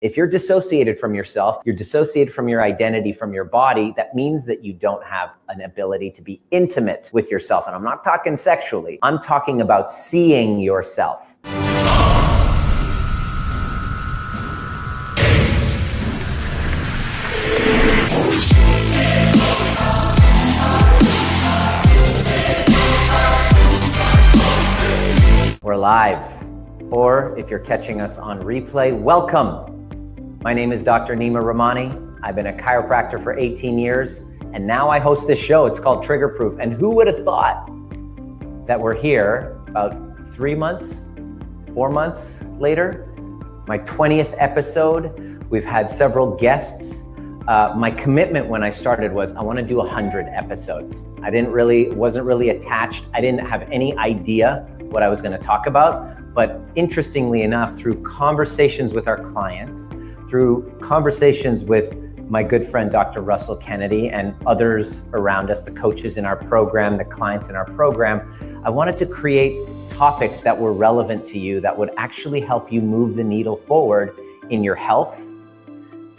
If you're dissociated from yourself, you're dissociated from your identity, from your body, that means that you don't have an ability to be intimate with yourself. And I'm not talking sexually, I'm talking about seeing yourself. We're live, or if you're catching us on replay, welcome. My name is Dr. Nima Rahmany. I've been a chiropractor for 18 years, and now I host this show. It's called Trigger Proof. And who would have thought that we're here about 4 months later, my 20th episode. We've had several guests. My commitment when I started was I want to do 100 episodes. Wasn't really attached. I didn't have any idea what I was going to talk about. But interestingly enough, through conversations with our clients, through conversations with my good friend, Dr. Russell Kennedy, and others around us, the coaches in our program, the clients in our program, I wanted to create topics that were relevant to you, that would actually help you move the needle forward in your health.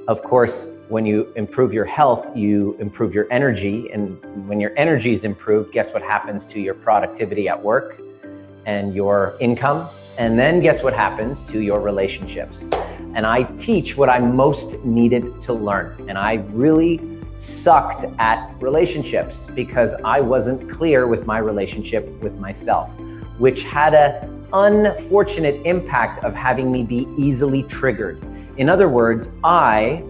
Of course, when you improve your health, you improve your energy. And when your energy is improved, guess what happens to your productivity at work and your income? And then guess what happens to your relationships? And I teach what I most needed to learn. And I really sucked at relationships because I wasn't clear with my relationship with myself, which had an unfortunate impact of having me be easily triggered. In other words, I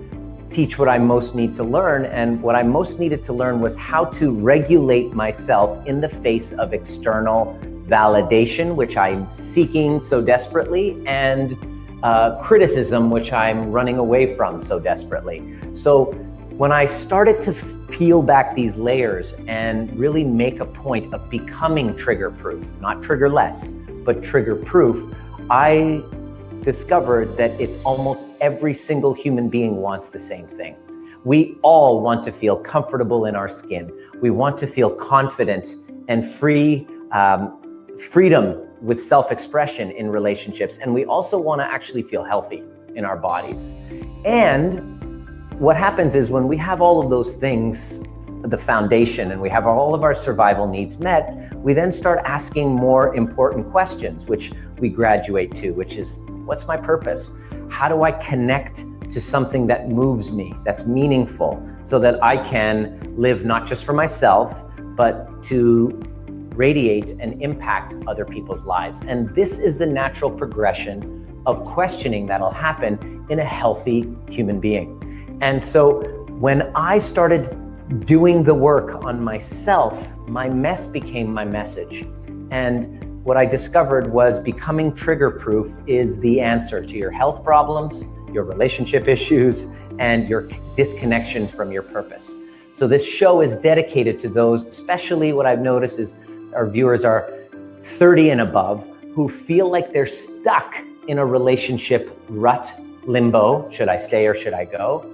teach what I most need to learn, and what I most needed to learn was how to regulate myself in the face of external validation, which I'm seeking so desperately, and criticism, which I'm running away from so desperately. So when I started to peel back these layers and really make a point of becoming trigger proof, not trigger less, but trigger proof, I discovered that it's almost every single human being wants the same thing. We all want to feel comfortable in our skin. We want to feel confident and freedom with self-expression in relationships. And we also want to actually feel healthy in our bodies. And what happens is when we have all of those things, the foundation, and we have all of our survival needs met, we then start asking more important questions, which we graduate to, which is, what's my purpose? How do I connect to something that moves me, that's meaningful, so that I can live not just for myself, but to radiate and impact other people's lives? And this is the natural progression of questioning that'll happen in a healthy human being. And so when I started doing the work on myself, my mess became my message. And what I discovered was becoming trigger proof is the answer to your health problems, your relationship issues, and your disconnection from your purpose. So this show is dedicated to those, especially what I've noticed is our viewers are 30 and above, who feel like they're stuck in a relationship rut, limbo, should I stay or should I go?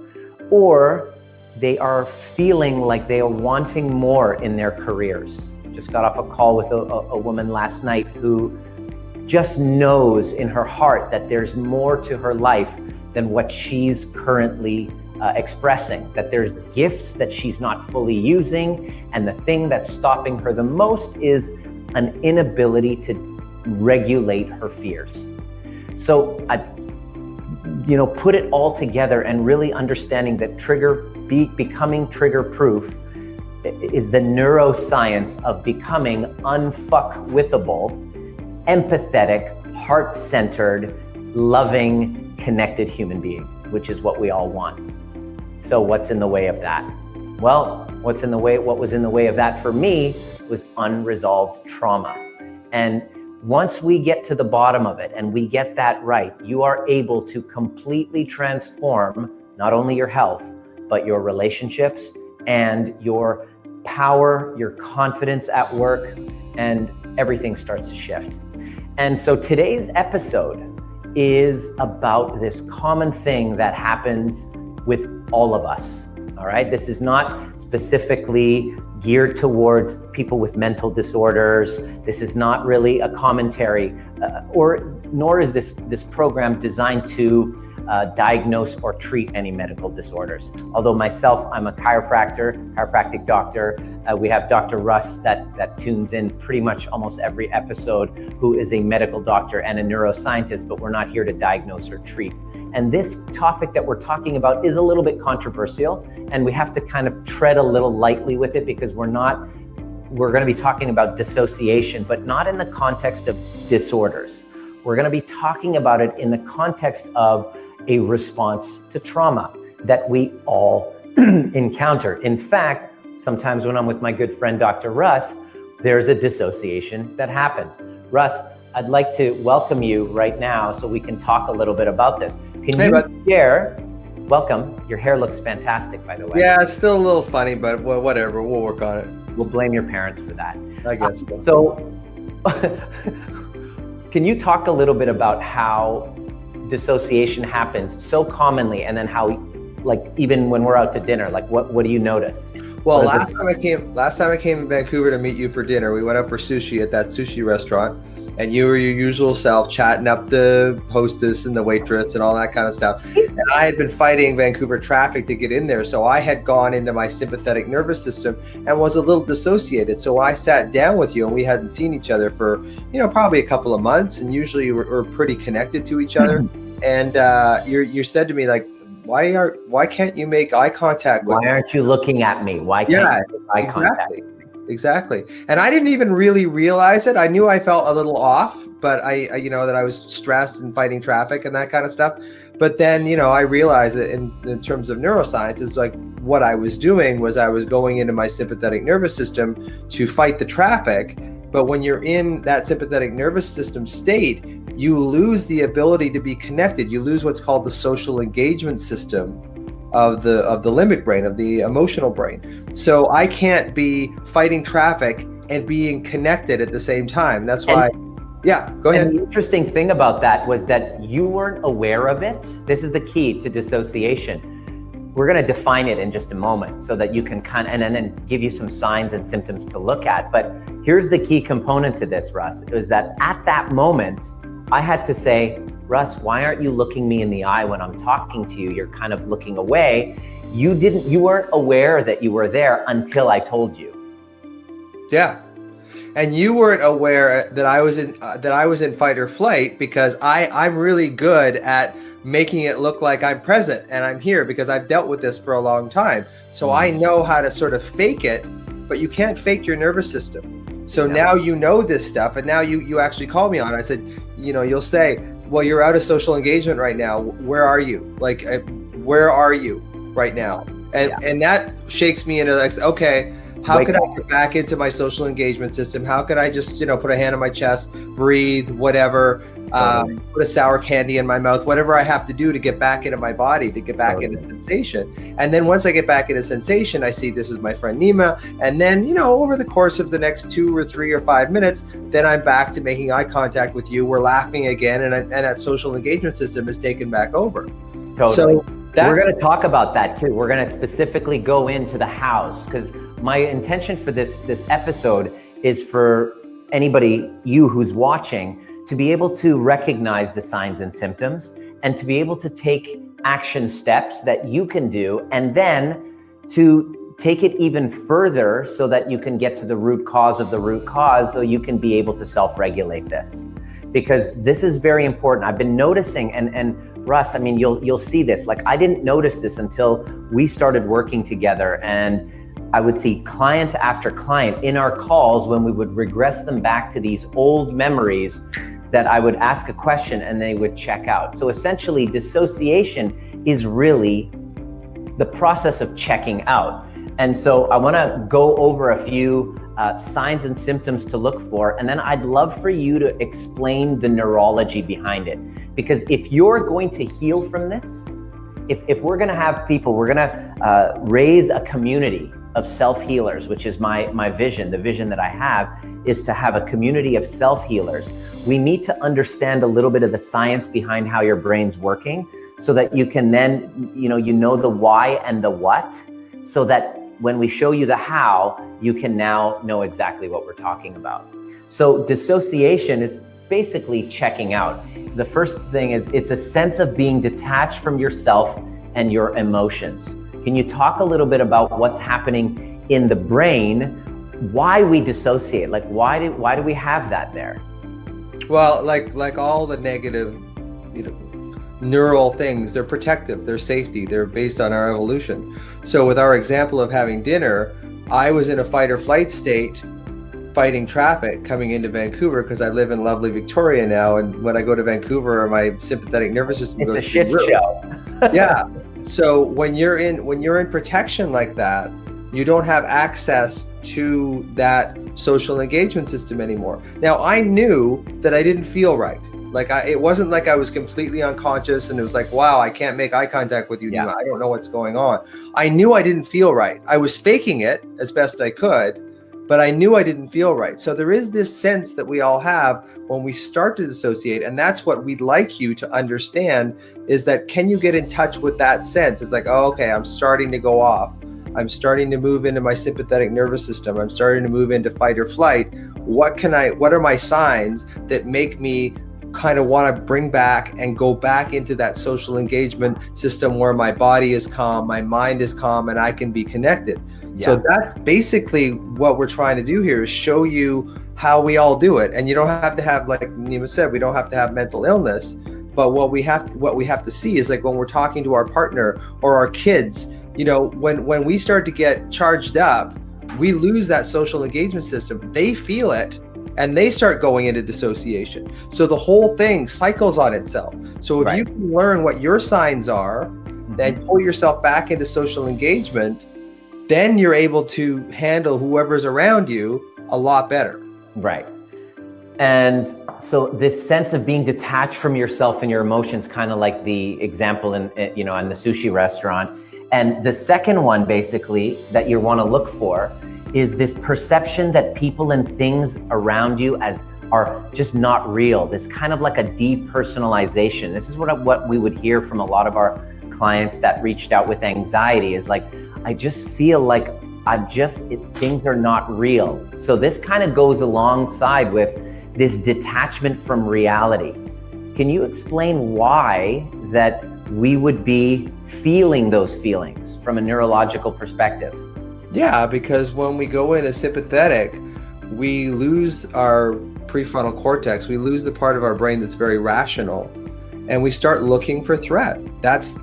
Or they are feeling like they are wanting more in their careers. Just got off a call with a woman last night who just knows in her heart that there's more to her life than what she's currently expressing, that there's gifts that she's not fully using, and the thing that's stopping her the most is an inability to regulate her fears. So I put it all together and really understanding that becoming trigger proof is the neuroscience of becoming unfuckwithable, empathetic, heart-centered, loving, connected human being, which is what we all want. So what's in the way of that? Well, what was in the way of that for me was unresolved trauma. And once we get to the bottom of it and we get that right, you are able to completely transform not only your health, but your relationships and your power, your confidence at work, and everything starts to shift. And so today's episode is about this common thing that happens with all of us, all right? This is not specifically geared towards people with mental disorders. This is not really a commentary, nor is this program designed to diagnose or treat any medical disorders. Although myself, I'm a chiropractic doctor. We have Dr. Russ that tunes in pretty much almost every episode, who is a medical doctor and a neuroscientist, but we're not here to diagnose or treat. And this topic that we're talking about is a little bit controversial, and we have to kind of tread a little lightly with it, because we're going to be talking about dissociation, but not in the context of disorders. We're going to be talking about it in the context of a response to trauma that we all encounter. In fact, sometimes when I'm with my good friend, Dr. Russ, there's a dissociation that happens. Russ, I'd like to welcome you right now so we can talk a little bit about this. Can you share? Welcome. Your hair looks fantastic, by the way. Yeah, it's still a little funny, but whatever. We'll work on it. We'll blame your parents for that. I guess so. Can you talk a little bit about how dissociation happens so commonly, and then how, like, even when we're out to dinner, like what do you notice? Well, last time I came in Vancouver to meet you for dinner, we went out for sushi at that sushi restaurant, and you were your usual self, chatting up the hostess and the waitress and all that kind of stuff. And I had been fighting Vancouver traffic to get in there, so I had gone into my sympathetic nervous system and was a little dissociated. So I sat down with you, and we hadn't seen each other for, probably a couple of months, and usually we're pretty connected to each other. And you said to me, like, why can't you make eye contact with me? Why aren't you looking at me? Why can't you make eye contact? Exactly. And I didn't even really realize it. I knew I felt a little off, but I that I was stressed and fighting traffic and that kind of stuff. But then, I realized that in terms of neuroscience, it's like what I was doing was I was going into my sympathetic nervous system to fight the traffic. But when you're in that sympathetic nervous system state, you lose the ability to be connected. You lose what's called the social engagement system of the limbic brain, of the emotional brain. So I can't be fighting traffic and being connected at the same time. That's why, go ahead. And the interesting thing about that was that you weren't aware of it. This is the key to dissociation. We're going to define it in just a moment so that you can and then give you some signs and symptoms to look at. But here's the key component to this, Russ, is that at that moment, I had to say, Russ, why aren't you looking me in the eye when I'm talking to you? You're kind of looking away. You weren't aware that you were there until I told you. Yeah. And you weren't aware that I was in fight or flight, because I'm really good at making it look like I'm present and I'm here, because I've dealt with this for a long time. So I know how to sort of fake it, but you can't fake your nervous system. So now you know this stuff, and now you actually call me on it. I said, you'll say, well, you're out of social engagement right now. Where are you? Like, where are you right now? And that shakes me into, like, okay, how could I get back into my social engagement system? How could I just, put a hand on my chest, breathe, whatever, put a sour candy in my mouth, whatever I have to do to get back into my body, to get back into sensation. And then once I get back into sensation, I see this is my friend Nima. And then, over the course of the next 2 or 3 or 5 minutes, then I'm back to making eye contact with you. We're laughing again. And that social engagement system is taken back over. Totally. So we're going to talk about that too. We're going to specifically go into the hows, because my intention for this episode is for anybody, you who's watching, to be able to recognize the signs and symptoms, and to be able to take action steps that you can do, and then to take it even further so that you can get to the root cause of the root cause, so you can be able to self-regulate this. Because this is very important. I've been noticing, and Russ, I mean, you'll see this. Like, I didn't notice this until we started working together, and I would see client after client in our calls when we would regress them back to these old memories, that I would ask a question and they would check out. So essentially, dissociation is really the process of checking out. And so I want to go over a few signs and symptoms to look for, and then I'd love for you to explain the neurology behind it. Because if you're going to heal from this, if we're going to have people, we're going to raise a community of self-healers, which is my vision. The vision that I have is to have a community of self-healers. We need to understand a little bit of the science behind how your brain's working, so that you can then, you know the why and the what, so that when we show you the how, you can now know exactly what we're talking about. So dissociation is basically checking out. The first thing is it's a sense of being detached from yourself and your emotions. Can you talk a little bit about what's happening in the brain, why we dissociate? Like why do we have that there? Well, like all the negative, neural things, they're protective, they're safety, they're based on our evolution. So with our example of having dinner, I was in a fight or flight state, fighting traffic coming into Vancouver because I live in lovely Victoria now, and when I go to Vancouver, my sympathetic nervous system goes a shit show. Yeah. So when you're in protection like that, you don't have access to that social engagement system anymore. Now, I knew that I didn't feel right. It wasn't like I was completely unconscious and it was like, wow, I can't make eye contact with you, Nima. I don't know what's going on. I knew I didn't feel right. I was faking it as best I could, but I knew I didn't feel right. So there is this sense that we all have when we start to dissociate, and that's what we'd like you to understand, is that can you get in touch with that sense? It's like, oh, okay, I'm starting to go off. I'm starting to move into my sympathetic nervous system. I'm starting to move into fight or flight. What are my signs that make me kind of want to bring back and go back into that social engagement system where my body is calm, my mind is calm, and I can be connected? Yeah. So that's basically what we're trying to do here, is show you how we all do it. And you don't have to have, like Nima said, we don't have to have mental illness, but what we have to see is, like, when we're talking to our partner or our kids, when we start to get charged up, we lose that social engagement system. They feel it and they start going into dissociation. So the whole thing cycles on itself. So if you can learn what your signs are, then pull yourself back into social engagement, then you're able to handle whoever's around you a lot better. Right. And so this sense of being detached from yourself and your emotions, kind of like the example in the sushi restaurant. And the second one, basically, that you want to look for is this perception that people and things around you are just not real. This kind of like a depersonalization. This is what we would hear from a lot of our clients that reached out with anxiety, is like, I just feel like things are not real. So this kind of goes alongside with this detachment from reality. Can you explain why that we would be feeling those feelings from a neurological perspective? Yeah, because when we go into sympathetic, we lose our prefrontal cortex. We lose the part of our brain that's very rational, and we start looking for threat. That's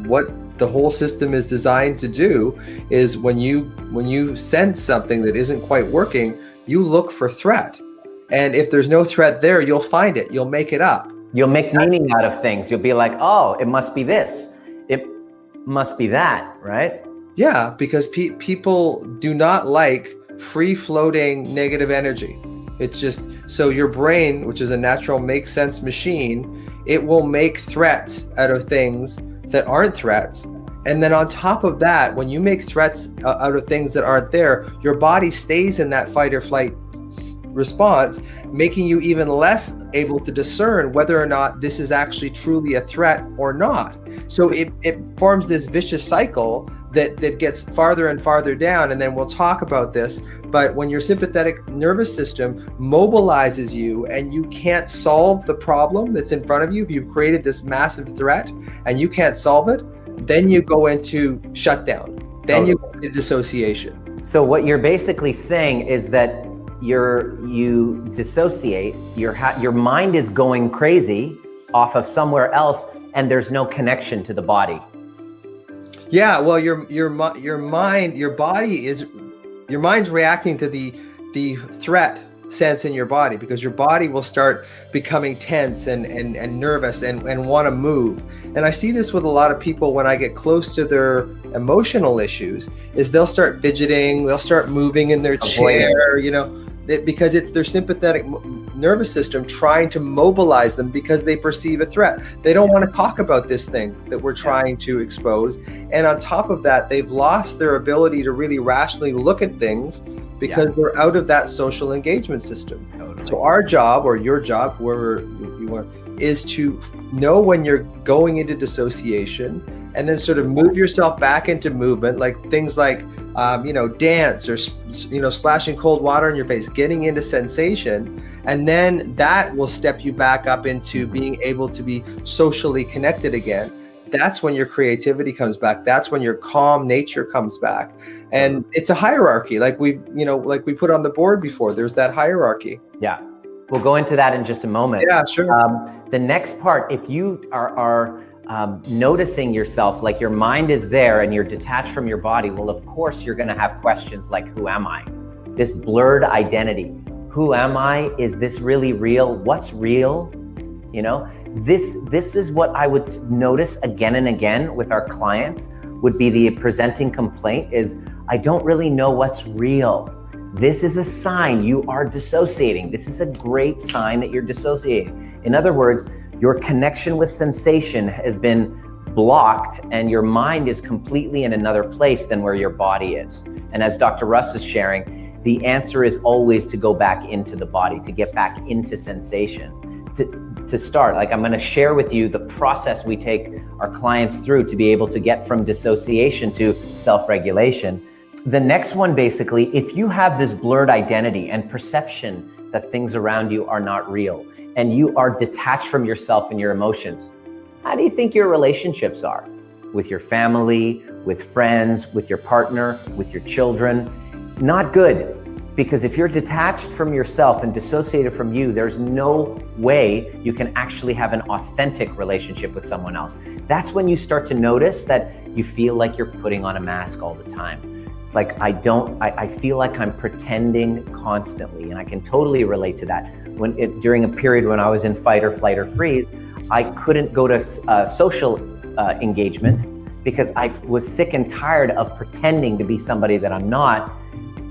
what the whole system is designed to do, is when you sense something that isn't quite working, you look for threat. And if there's no threat there, you'll find it. You'll make it up. You'll make meaning out of things. You'll be like, oh, it must be this. It must be that, right? Yeah, because people do not like free-floating negative energy. It's just, so your brain, which is a natural make sense machine, it will make threats out of things that aren't threats. And then on top of that, when you make threats out of things that aren't there, your body stays in that fight or flight response, making you even less able to discern whether or not this is actually truly a threat or not. So it forms this vicious cycle that gets farther and farther down. And then we'll talk about this, but when your sympathetic nervous system mobilizes you and you can't solve the problem that's in front of you, if you've created this massive threat and you can't solve it, then you go into shutdown. Then you go into dissociation. So what you're basically saying is that you dissociate, your mind is going crazy off of somewhere else, and there's no connection to the body. Yeah, well, your mind's reacting to the threat sense in your body, because your body will start becoming tense and nervous and want to move. And I see this with a lot of people when I get close to their emotional issues, is they'll start fidgeting, they'll start moving in their chair, because it's their sympathetic nervous system trying to mobilize them because they perceive a threat. They don't want to talk about this thing that we're trying to expose. And on top of that, they've lost their ability to really rationally look at things because they're out of that social engagement system. Totally. So our job, or your job, whoever you want, is to know when you're going into dissociation, and then sort of move yourself back into movement, like things like dance, or splashing cold water in your face, getting into sensation, And then that will step you back up into being able to be socially connected again. That's when your creativity comes back. That's when your calm nature comes back. And it's a hierarchy, like we put on the board before. There's that hierarchy. Yeah. We'll go into that in just a moment. Yeah, sure. The next part, if you are noticing yourself, like your mind is there and you're detached from your body, well, of course, you're going to have questions like, who am I? This blurred identity. Who am I? Is this really real? What's real? You know, this is what I would notice again and again with our clients would be the presenting complaint is, I don't really know what's real. This is a sign you are dissociating. This is a great sign that you're dissociating. In other words, your connection with sensation has been blocked and your mind is completely in another place than where your body is. And as Dr. Russ is sharing, the answer is always to go back into the body, to get back into sensation. To start, like I'm going to share with you the process we take our clients through to be able to get from dissociation to self-regulation. The next one, basically, if you have this blurred identity and perception that things around you are not real and you are detached from yourself and your emotions, how do you think your relationships are? With your family, with friends, with your partner, with your children? Not good. Because if you're detached from yourself and dissociated from you, there's no way you can actually have an authentic relationship with someone else. That's when you start to notice that you feel like you're putting on a mask all the time. It's like, I feel like I'm pretending constantly, and I can totally relate to that. During a period when I was in fight or flight or freeze, I couldn't go to social engagements because I was sick and tired of pretending to be somebody that I'm not.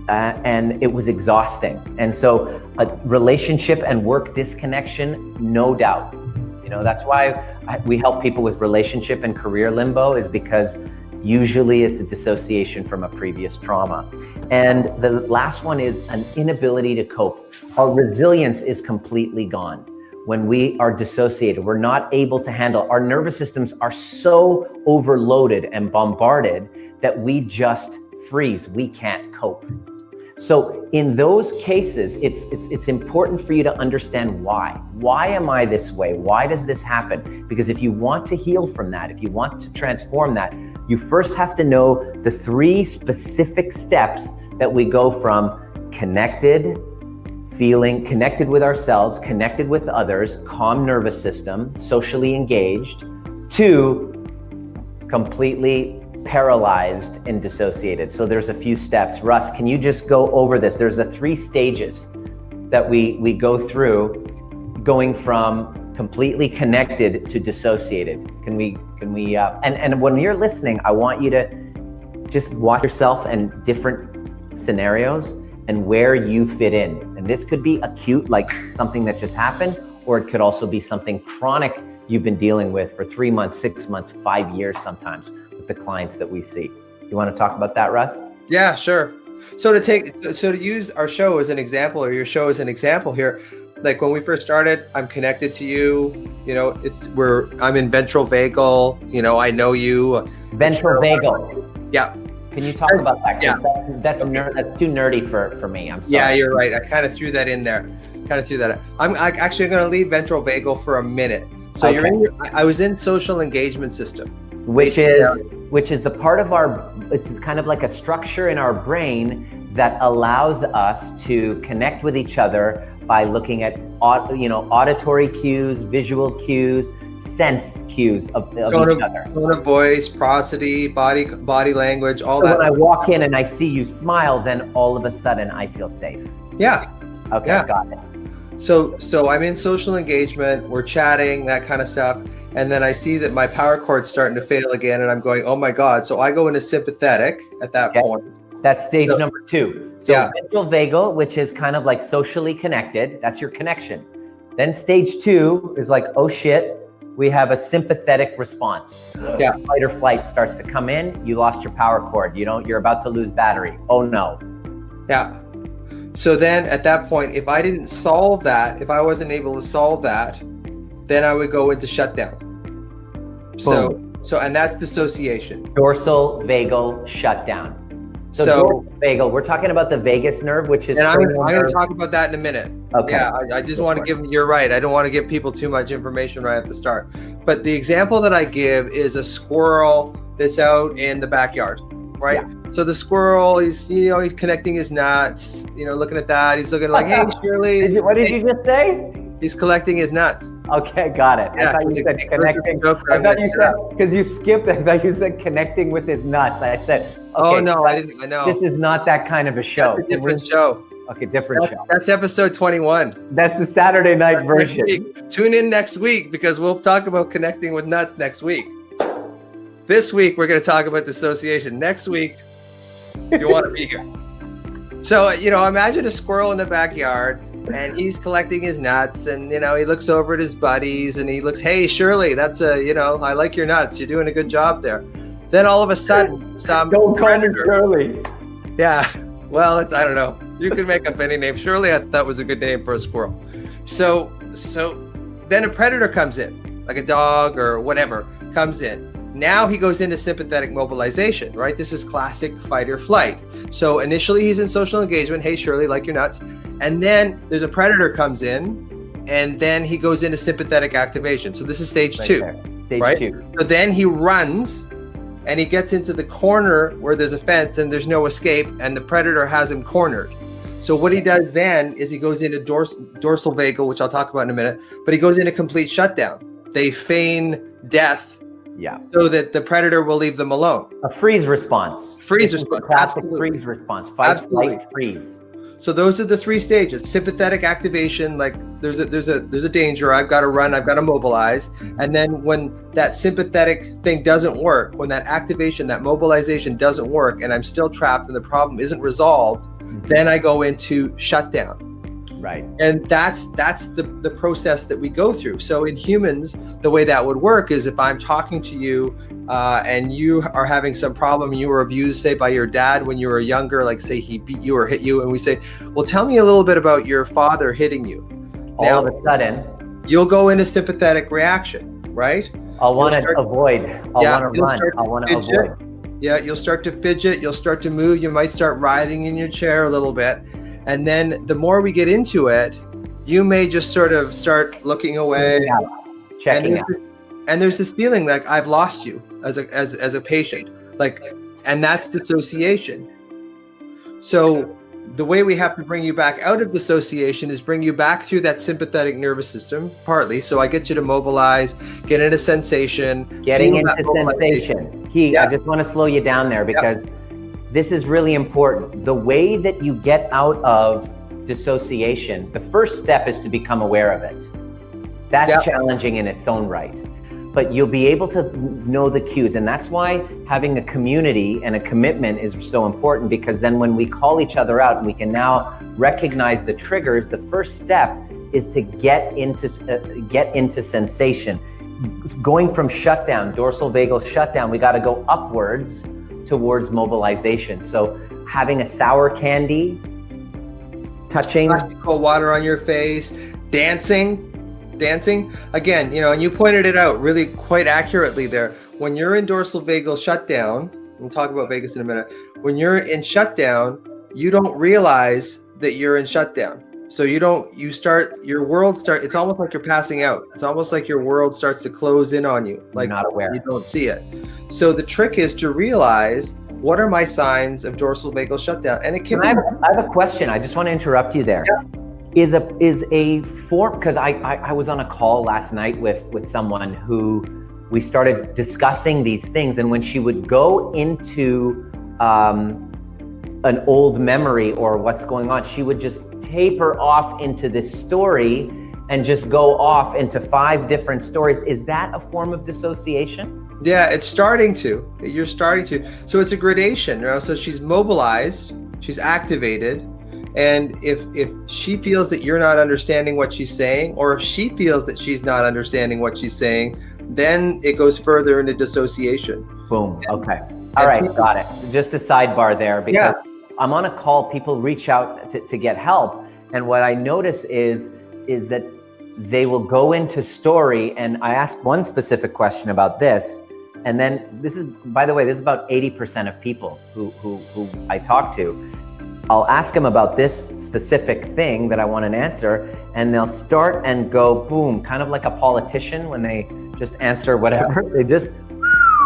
And it was exhausting. And so a relationship and work disconnection, no doubt. You know, that's why we help people with relationship and career limbo, is because usually it's a dissociation from a previous trauma. And the last one is an inability to cope. Our resilience is completely gone. When we are dissociated, we're not able to handle, our nervous systems are so overloaded and bombarded that we just freeze. We can't cope. So in those cases, it's important for you to understand why. Why am I this way? Why does this happen? Because if you want to heal from that, if you want to transform that, you first have to know the 3 specific steps that we go from connected, feeling connected with ourselves, connected with others, calm nervous system, socially engaged, to completely paralyzed and dissociated. So there's a few steps. Russ, can you just go over this? There's the 3 stages that we go through, going from completely connected to dissociated. Can we and when you're listening, I want you to just watch yourself in different scenarios and where you fit in. And this could be acute, like something that just happened, or it could also be something chronic you've been dealing with for 3 months, 6 months, 5 years sometimes, the clients that we see. You want to talk about that, Russ? Yeah, sure. So to use our show as an example, or your show as an example here, like when we first started, I'm connected to you, you know, I'm in ventral vagal, you know, I know you. Ventral vagal. Yeah. Can you talk about that? Yeah. That's too nerdy for me. I'm sorry. Yeah, you're right. I kind of threw that in there. I'm actually going to leave ventral vagal for a minute. So okay. I was in social engagement system. Which is the part of it's kind of like a structure in our brain that allows us to connect with each other by looking at auditory cues, visual cues, sense cues of each other. Tone of voice, prosody, body language, all that. When I walk in and I see you smile, then all of a sudden I feel safe. Yeah. Okay, yeah. Got it. So I'm in social engagement, we're chatting, that kind of stuff. And then I see that my power cord's starting to fail again, and I'm going, oh my God. So I go into sympathetic at that point. That's stage number 2. So ventral vagal, which is kind of like socially connected, that's your connection. Then stage 2 is like, oh shit, we have a sympathetic response. Yeah. Fight or flight starts to come in, you lost your power cord, you're about to lose battery. Oh no. Yeah. So then at that point, if I didn't solve that, if I wasn't able to solve that, then I would go into shutdown. So and that's dissociation. Dorsal vagal shutdown. So dorsal vagal, we're talking about the vagus nerve, which is. And I'm going to talk about that in a minute. Okay. Yeah, I just want to give them, you're right. I don't want to give people too much information right at the start. But the example that I give is a squirrel that's out in the backyard, right? Yeah. So the squirrel, he's connecting his nuts, looking at that. He's looking like, hey, Shirley. What did you just say? He's collecting his nuts. Okay, got it. Yeah, I thought you said connecting. I thought you said, because you skipped, I thought you said connecting with his nuts. I said, okay, oh, no, I didn't. I know. This is not that kind of a show. That's a different show. Okay, different show. That's episode 21. That's the Saturday night version. Tune in next week because we'll talk about connecting with nuts next week. This week, we're going to talk about dissociation. Next week, you want to be here. So, imagine a squirrel in the backyard and he's collecting his nuts and, he looks over at his buddies and he looks, hey, Shirley, that's I like your nuts. You're doing a good job there. Then all of a sudden, don't call me Shirley. Yeah. Well, I don't know. You can make up any name. Shirley, I thought was a good name for a squirrel. So then a predator comes in, like a dog or whatever comes in. Now he goes into sympathetic mobilization, right? This is classic fight or flight. So initially he's in social engagement. Hey, Shirley, like your nuts. And then there's a predator comes in and then he goes into sympathetic activation. So this is stage two, Stage two. So then he runs and he gets into the corner where there's a fence and there's no escape and the predator has him cornered. So what he does then is he goes into dorsal vagal, which I'll talk about in a minute, but he goes into complete shutdown. They feign death. Yeah. So that the predator will leave them alone. A freeze response. Freeze response. Classic freeze response. Fight, flight, freeze. So those are the three stages. Sympathetic activation, like there's a danger. I've got to run. I've got to mobilize. And then when that sympathetic thing doesn't work, when that activation, that mobilization doesn't work, and I'm still trapped and the problem isn't resolved, then I go into shutdown. Right. And that's the process that we go through. So in humans, the way that would work is if I'm talking to you and you are having some problem and you were abused, say, by your dad when you were younger, like say he beat you or hit you, and we say, well, tell me a little bit about your father hitting you. All of a sudden, you'll go into sympathetic reaction, right? I'll want to avoid. I'll want to run. I'll want to avoid. Yeah, you'll start to fidget. You'll start to move. You might start writhing in your chair a little bit. And then the more we get into it, you may just sort of start looking away, checking out. And there's this feeling like I've lost you as a patient, and that's dissociation. So the way we have to bring you back out of dissociation is bring you back through that sympathetic nervous system, partly. So I get you to mobilize, get into sensation. Getting into sensation. I just want to slow you down there because this is really important. The way that you get out of dissociation, the first step is to become aware of it. That's challenging in its own right. But you'll be able to know the cues. And that's why having a community and a commitment is so important, because then when we call each other out and we can now recognize the triggers, the first step is to get into sensation. Going from shutdown, dorsal vagal shutdown, we got to go upwards towards mobilization. So having a sour candy, touching, cold water on your face, dancing again, and you pointed it out really quite accurately there. When you're in dorsal vagal shutdown, we'll talk about vagus in a minute. When you're in shutdown, you don't realize that you're in shutdown. So your world starts, it's almost like you're passing out. It's almost like your world starts to close in on you. Like you're not aware. You don't see it. So the trick is to realize, what are my signs of dorsal vagal shutdown? And it can I have a question. I just want to interrupt you there. Yeah. Is a form, because I was on a call last night with someone who we started discussing these things, and when she would go into an old memory or what's going on, she would just taper off into this story and just go off into 5 different stories. Is that a form of dissociation? Yeah, it's starting to. You're starting to. So it's a gradation. So she's mobilized, she's activated. And if she feels that you're not understanding what she's saying, or if she feels that she's not understanding what she's saying, then it goes further into dissociation. Boom. Okay. All right. Got it. Just a sidebar there, because I'm on a call, people reach out to get help. And what I notice is that they will go into story, and I ask one specific question about this, And then this is, by the way, this is about 80% of people who I talk to. I'll ask them about this specific thing that I want an answer, and they'll start and go boom, kind of like a politician when they just answer whatever. They just,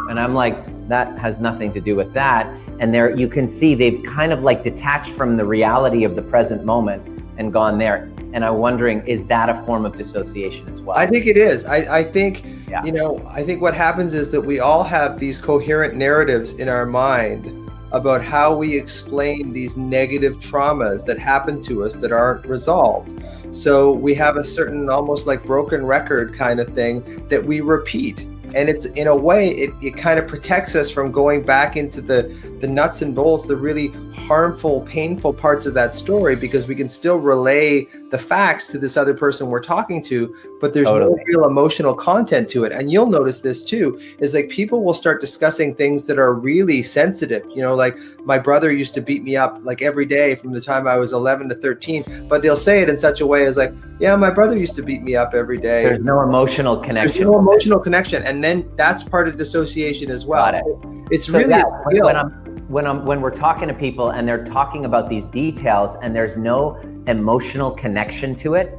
and I'm like, that has nothing to do with that. And there you can see they've kind of like detached from the reality of the present moment and gone there. And I'm wondering, is that a form of dissociation as well? I think it is. I think, I think what happens is that we all have these coherent narratives in our mind about how we explain these negative traumas that happen to us that aren't resolved. So we have a certain almost like broken record kind of thing that we repeat. And it's, in a way, it kind of protects us from going back into the nuts and bolts, the really harmful, painful parts of that story, because we can still relay the facts to this other person we're talking to, but there's no real emotional content to it. And you'll notice this too, is like people will start discussing things that are really sensitive. You know, like my brother used to beat me up like every day from the time I was 11 to 13, but they'll say it in such a way as like, yeah, my brother used to beat me up every day. There's no emotional connection. There's no emotional connection. And then that's part of dissociation as well. Got it. So it's really a skill. When we're talking to people and they're talking about these details and there's no emotional connection to it,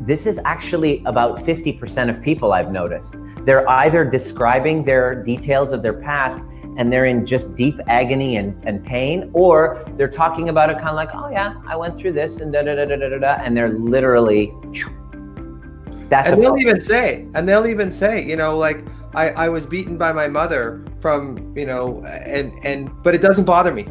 this is actually about 50% of people I've noticed. They're either describing their details of their past and they're in just deep agony and pain, or they're talking about it kind of like, oh yeah, I went through this and da-da-da-da-da-da, and they're literally, that's and they'll even say, you know, like, I was beaten by my mother from, you know, but it doesn't bother me.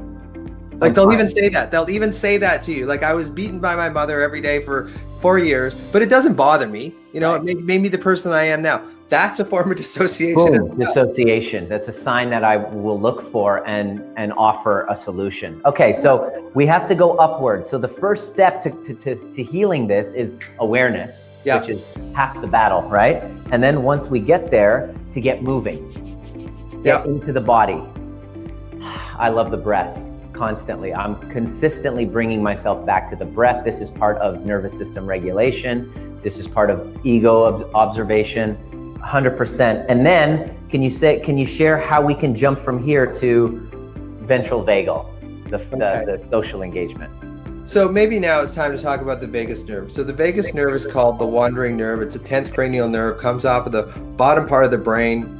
Like they'll even say that. They'll even say that to you. Like, I was beaten by my mother every day for 4 years, but it doesn't bother me. You know, it made me the person I am now. That's a form of dissociation. Boom, dissociation. That's a sign that I will look for and offer a solution. Okay, so we have to go upward. So the first step to healing this is awareness, which is half the battle, right? And then once we get there, to get moving, get into the body. I love the breath. Constantly. I'm consistently bringing myself back to the breath. This is part of nervous system regulation. This is part of ego observation, 100%. And then can you share how we can jump from here to ventral vagal, the social engagement? So maybe now it's time to talk about the vagus nerve. So the vagus nerve is called the wandering nerve. It's a 10th cranial nerve, comes off of the bottom part of the brain,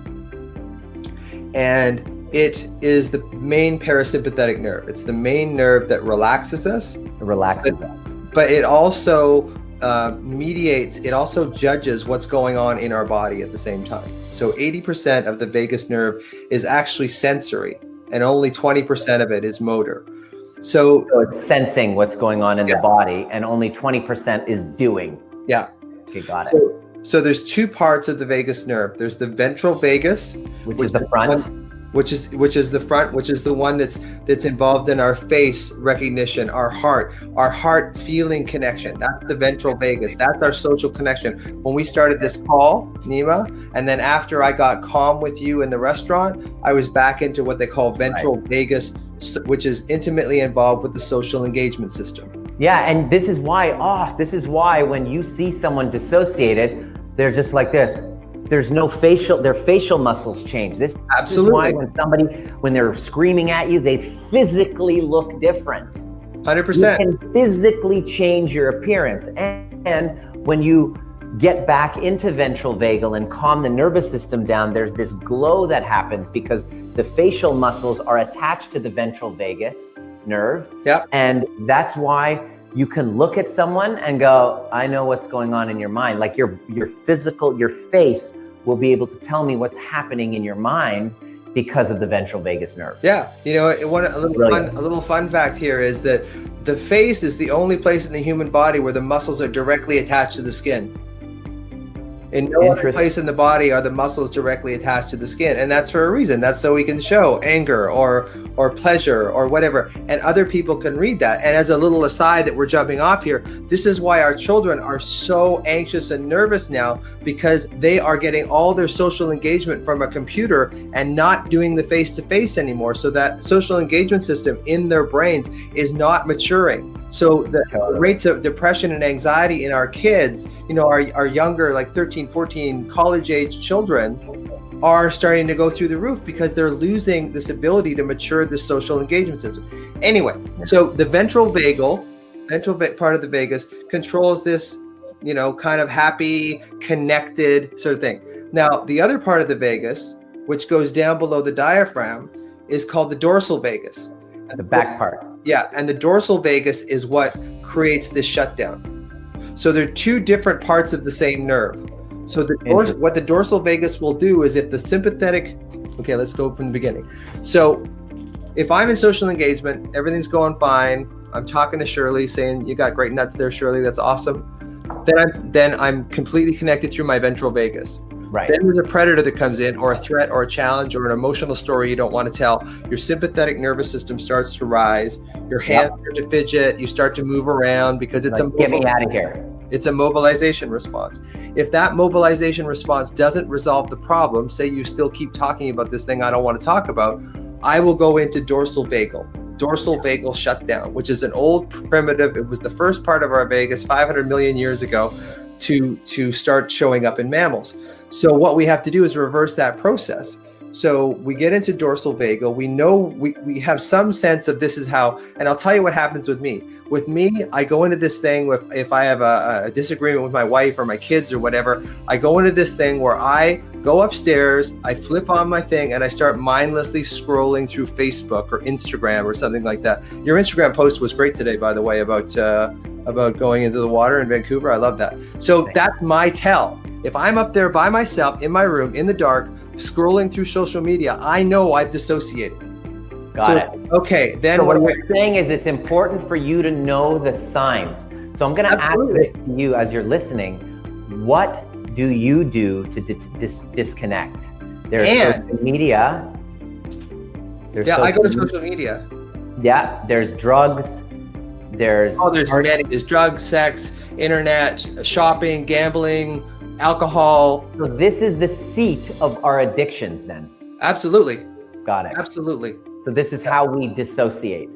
and it is the main parasympathetic nerve. It's the main nerve that relaxes us. It relaxes us. But it also mediates, it also judges what's going on in our body at the same time. So 80% of the vagus nerve is actually sensory, and only 20% of it is motor. So it's sensing what's going on in the body, and only 20% is doing. Yeah. Okay, got it. So there's two parts of the vagus nerve. There's the ventral vagus, which is the front. Which is the front, which is the one that's involved in our face recognition, our heart feeling connection. That's the ventral vagus. That's our social connection. When we started this call, Nima, and then after I got calm with you in the restaurant, I was back into what they call ventral vagus, which is intimately involved with the social engagement system. Yeah, and this is why when you see someone dissociated, they're just like this. There's no their facial muscles change. This Absolutely. is why when they're screaming at you, they physically look different. 100%. You can physically change your appearance. And when you get back into ventral vagal and calm the nervous system down, there's this glow that happens because the facial muscles are attached to the ventral vagus nerve. Yeah. And that's why you can look at someone and go, I know what's going on in your mind. Like your face will be able to tell me what's happening in your mind because of the ventral vagus nerve. Yeah, you know, a little fun fact here is that the face is the only place in the human body where the muscles are directly attached to the skin. In no other place in the body are the muscles directly attached to the skin, and that's for a reason. That's so we can show anger or pleasure or whatever, and other people can read that. And as a little aside that we're jumping off here, this is why our children are so anxious and nervous now, because they are getting all their social engagement from a computer and not doing the face-to-face anymore. So that social engagement system in their brains is not maturing. So the rates of depression and anxiety in our kids, you know, our younger, like 13, 14, college age children, are starting to go through the roof because they're losing this ability to mature the social engagement system. Anyway, so the ventral part of the vagus controls this, kind of happy, connected sort of thing. Now, the other part of the vagus, which goes down below the diaphragm, is called the dorsal vagus. The back part. Yeah, and the dorsal vagus is what creates this shutdown. So they're two different parts of the same nerve. So what the dorsal vagus will do is if the sympathetic, okay, let's go from the beginning. So if I'm in social engagement, everything's going fine. I'm talking to Shirley saying, you got great nuts there, Shirley, that's awesome. Then I'm completely connected through my ventral vagus. Right. Then there's a predator that comes in, or a threat or a challenge or an emotional story you don't want to tell. Your sympathetic nervous system starts to rise. Your hands start to fidget. You start to move around because it's get me out of here. It's a mobilization response. If that mobilization response doesn't resolve the problem, say you still keep talking about this thing I don't want to talk about, I will go into dorsal vagal shutdown, which is an old primitive. It was the first part of our vagus 500 million years ago to start showing up in mammals. So what we have to do is reverse that process. So we get into dorsal vagal. We know we have some sense of this is how, and I'll tell you what happens with me. With me, I go into this thing with, if I have a disagreement with my wife or my kids or whatever, I go into this thing where I go upstairs, I flip on my thing, and I start mindlessly scrolling through Facebook or Instagram or something like that. Your Instagram post was great today, by the way, about going into the water in Vancouver. I love that. So that's my tell. If I'm up there by myself in my room in the dark, scrolling through social media, I know I've dissociated. Got it. Okay, then so what we're saying is it's important for you to know the signs. So I'm going to ask this to you as you're listening. What do you do to disconnect? There's social media. I go to social media. Yeah, there's drugs. There's drugs, sex, internet, shopping, gambling, alcohol. So this is the seat of our addictions then. Absolutely. Got it. Absolutely. So this is how we dissociate.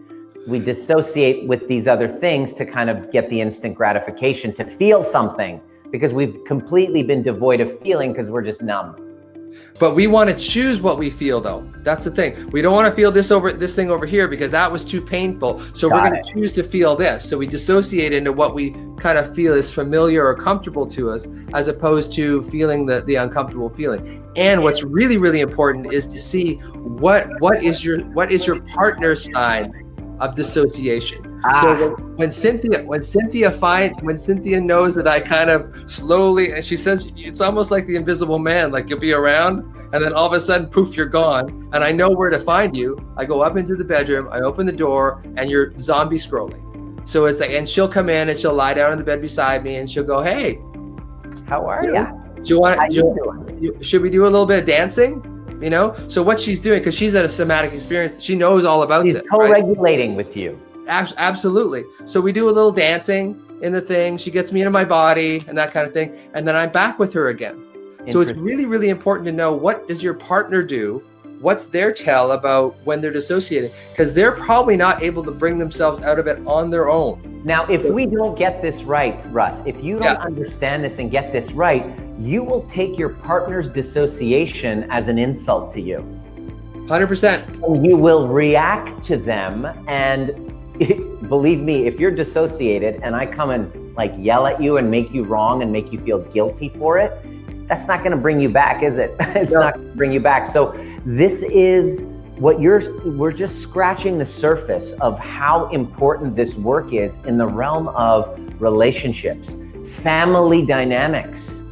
We dissociate with these other things to kind of get the instant gratification, to feel something, because we've completely been devoid of feeling because we're just numb. But we want to choose what we feel, though. That's the thing. We don't want to feel this thing over here because that was too painful. So we're going to choose to feel this. So we dissociate into what we kind of feel is familiar or comfortable to us, as opposed to feeling the uncomfortable feeling. And what's really, really important is to see what is your partner's sign of dissociation. So when Cynthia knows that I kind of slowly, and she says it's almost like the invisible man, like you'll be around and then all of a sudden poof, you're gone, and I know where to find you. I go up into the bedroom, I open the door, and you're zombie scrolling. So it's like, and she'll come in and she'll lie down in the bed beside me and she'll go, "Hey, how are you? Should we do a little bit of dancing?" So what she's doing, because she's at a somatic experience, she knows all about this. She's co-regulating with you. Absolutely. So we do a little dancing in the thing. She gets me into my body and that kind of thing. And then I'm back with her again. So it's really, really important to know, what does your partner do? What's their tell about when they're dissociating? Because they're probably not able to bring themselves out of it on their own. Now, if we don't get this right, Russ, if you don't understand this and get this right, you will take your partner's dissociation as an insult to you. 100%. And you will react to them, and believe me, if you're dissociated and I come and like yell at you and make you wrong and make you feel guilty for it, that's not going to bring you back, is it? It's not going to bring you back. So this is what we're just scratching the surface of how important this work is in the realm of relationships, family dynamics.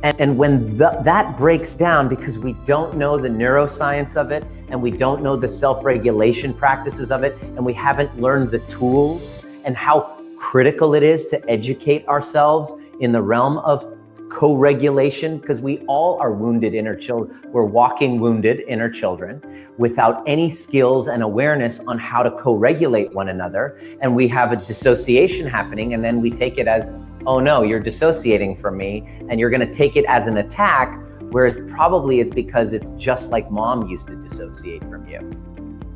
And when that breaks down, because we don't know the neuroscience of it, and we don't know the self-regulation practices of it, and we haven't learned the tools and how critical it is to educate ourselves in the realm of co-regulation, because we all are wounded inner children. We're walking wounded inner children without any skills and awareness on how to co-regulate one another. And we have a dissociation happening, and then we take it as, oh no, you're dissociating from me, and you're going to take it as an attack, whereas probably it's because it's just like mom used to dissociate from you.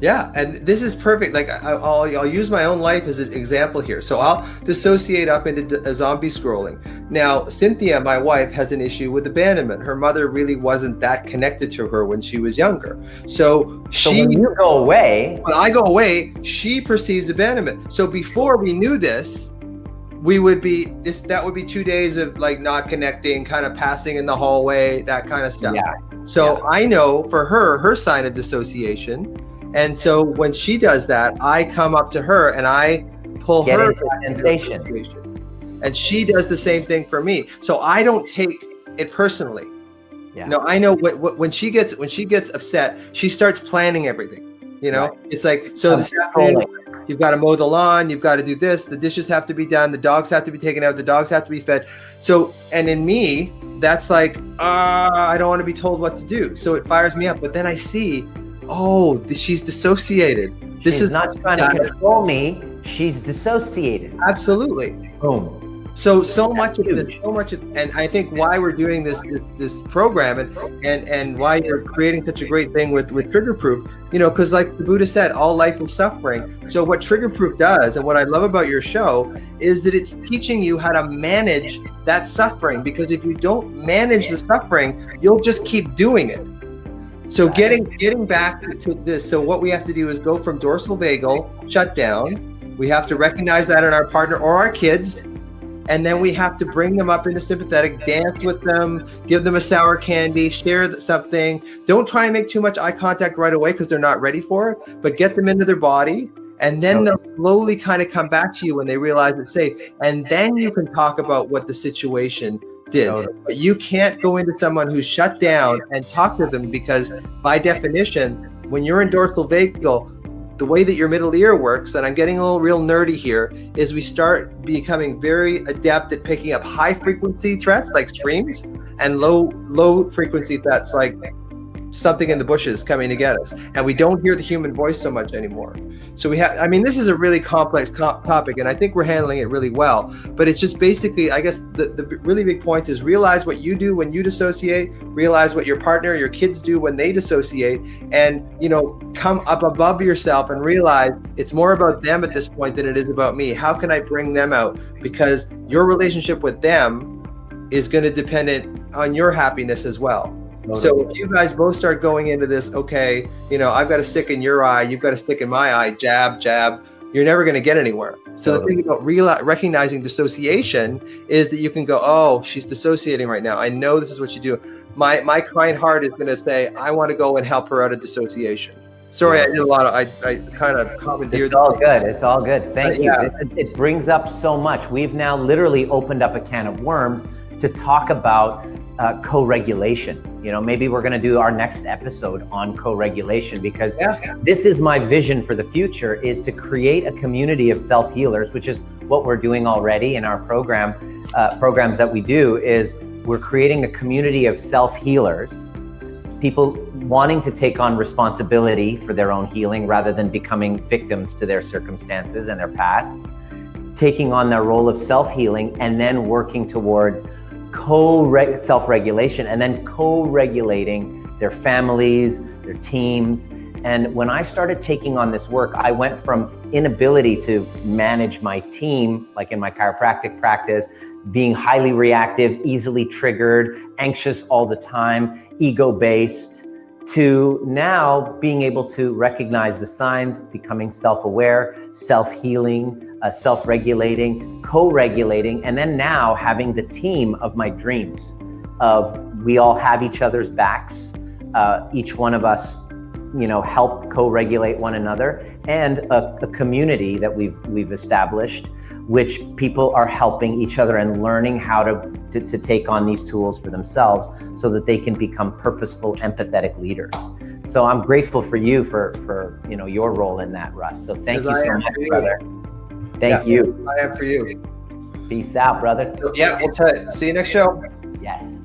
Yeah, and this is perfect. Like I'll use my own life as an example here. So I'll dissociate up into a zombie scrolling. Now, Cynthia, my wife, has an issue with abandonment. Her mother really wasn't that connected to her when she was younger. So when you go away, when I go away, she perceives abandonment. So before we knew this, that would be 2 days of like not connecting, kind of passing in the hallway, that kind of stuff. Yeah. So I know for her sign of dissociation. And so when she does that, I come up to her and I pull Get her into that sensation. And she does the same thing for me. So I don't take it personally. Yeah. No, I know when she gets upset, she starts planning everything. You know, right. It's like, so this afternoon, you've got to mow the lawn, you've got to do this, the dishes have to be done, the dogs have to be taken out, the dogs have to be fed. So, and in me, that's like, I don't want to be told what to do. So it fires me up. But then I see, oh, she's dissociated. She's not trying to control me. She's dissociated. Absolutely. Boom. So much of this, and I think why we're doing this program and why you're creating such a great thing with Trigger Proof, because like the Buddha said, all life is suffering. So what Trigger Proof does, and what I love about your show, is that it's teaching you how to manage that suffering. Because if you don't manage the suffering, you'll just keep doing it. So getting back to this, so what we have to do is go from dorsal vagal, shutdown. We have to recognize that in our partner or our kids. And then we have to bring them up into sympathetic, dance with them, give them a sour candy, share something. Don't try and make too much eye contact right away because they're not ready for it, but get them into their body. And then they'll slowly kind of come back to you when they realize it's safe. And then you can talk about what the situation did. But you can't go into someone who's shut down and talk to them, because by definition, when you're in dorsal vagal, the way that your middle ear works, and I'm getting a little real nerdy here, is we start becoming very adept at picking up high frequency threats like screams and low frequency threats like something in the bushes coming to get us. And we don't hear the human voice so much anymore. So this is a really complex topic, and I think we're handling it really well. But it's just basically, I guess the really big points is realize what you do when you dissociate, realize what your partner, your kids do when they dissociate, and come up above yourself and realize it's more about them at this point than it is about me. How can I bring them out? Because your relationship with them is going to depend on your happiness as well. So if you guys both start going into this, okay, I've got a stick in your eye, you've got a stick in my eye, jab, jab, you're never going to get anywhere. So the thing about recognizing dissociation is that you can go, oh, she's dissociating right now. I know this is what you do. My kind heart is going to say, I want to go and help her out of dissociation. Sorry, I did a lot of, I kind of commandeered. It's all good. It's all good. Thank you. It brings up so much. We've now literally opened up a can of worms to talk about co-regulation. Maybe we're going to do our next episode on co-regulation, because this is my vision for the future, is to create a community of self-healers, which is what we're doing already in our programs that we do. Is we're creating a community of self-healers, people wanting to take on responsibility for their own healing rather than becoming victims to their circumstances and their pasts, taking on their role of self-healing, and then working towards self-regulation, and then co-regulating their families, their teams. And when I started taking on this work, I went from inability to manage my team, like in my chiropractic practice, being highly reactive, easily triggered, anxious all the time, ego-based, to now being able to recognize the signs, becoming self-aware, self-healing, self-regulating, co-regulating, and then now having the team of my dreams of we all have each other's backs, each one of us, help co-regulate one another, and a community that we've established, which people are helping each other and learning how to take on these tools for themselves so that they can become purposeful, empathetic leaders. So I'm grateful for you for your role in that, Russ. So thank you so much, brother. Thank you. I am for you. Peace out, brother. We'll see you next show. Yes.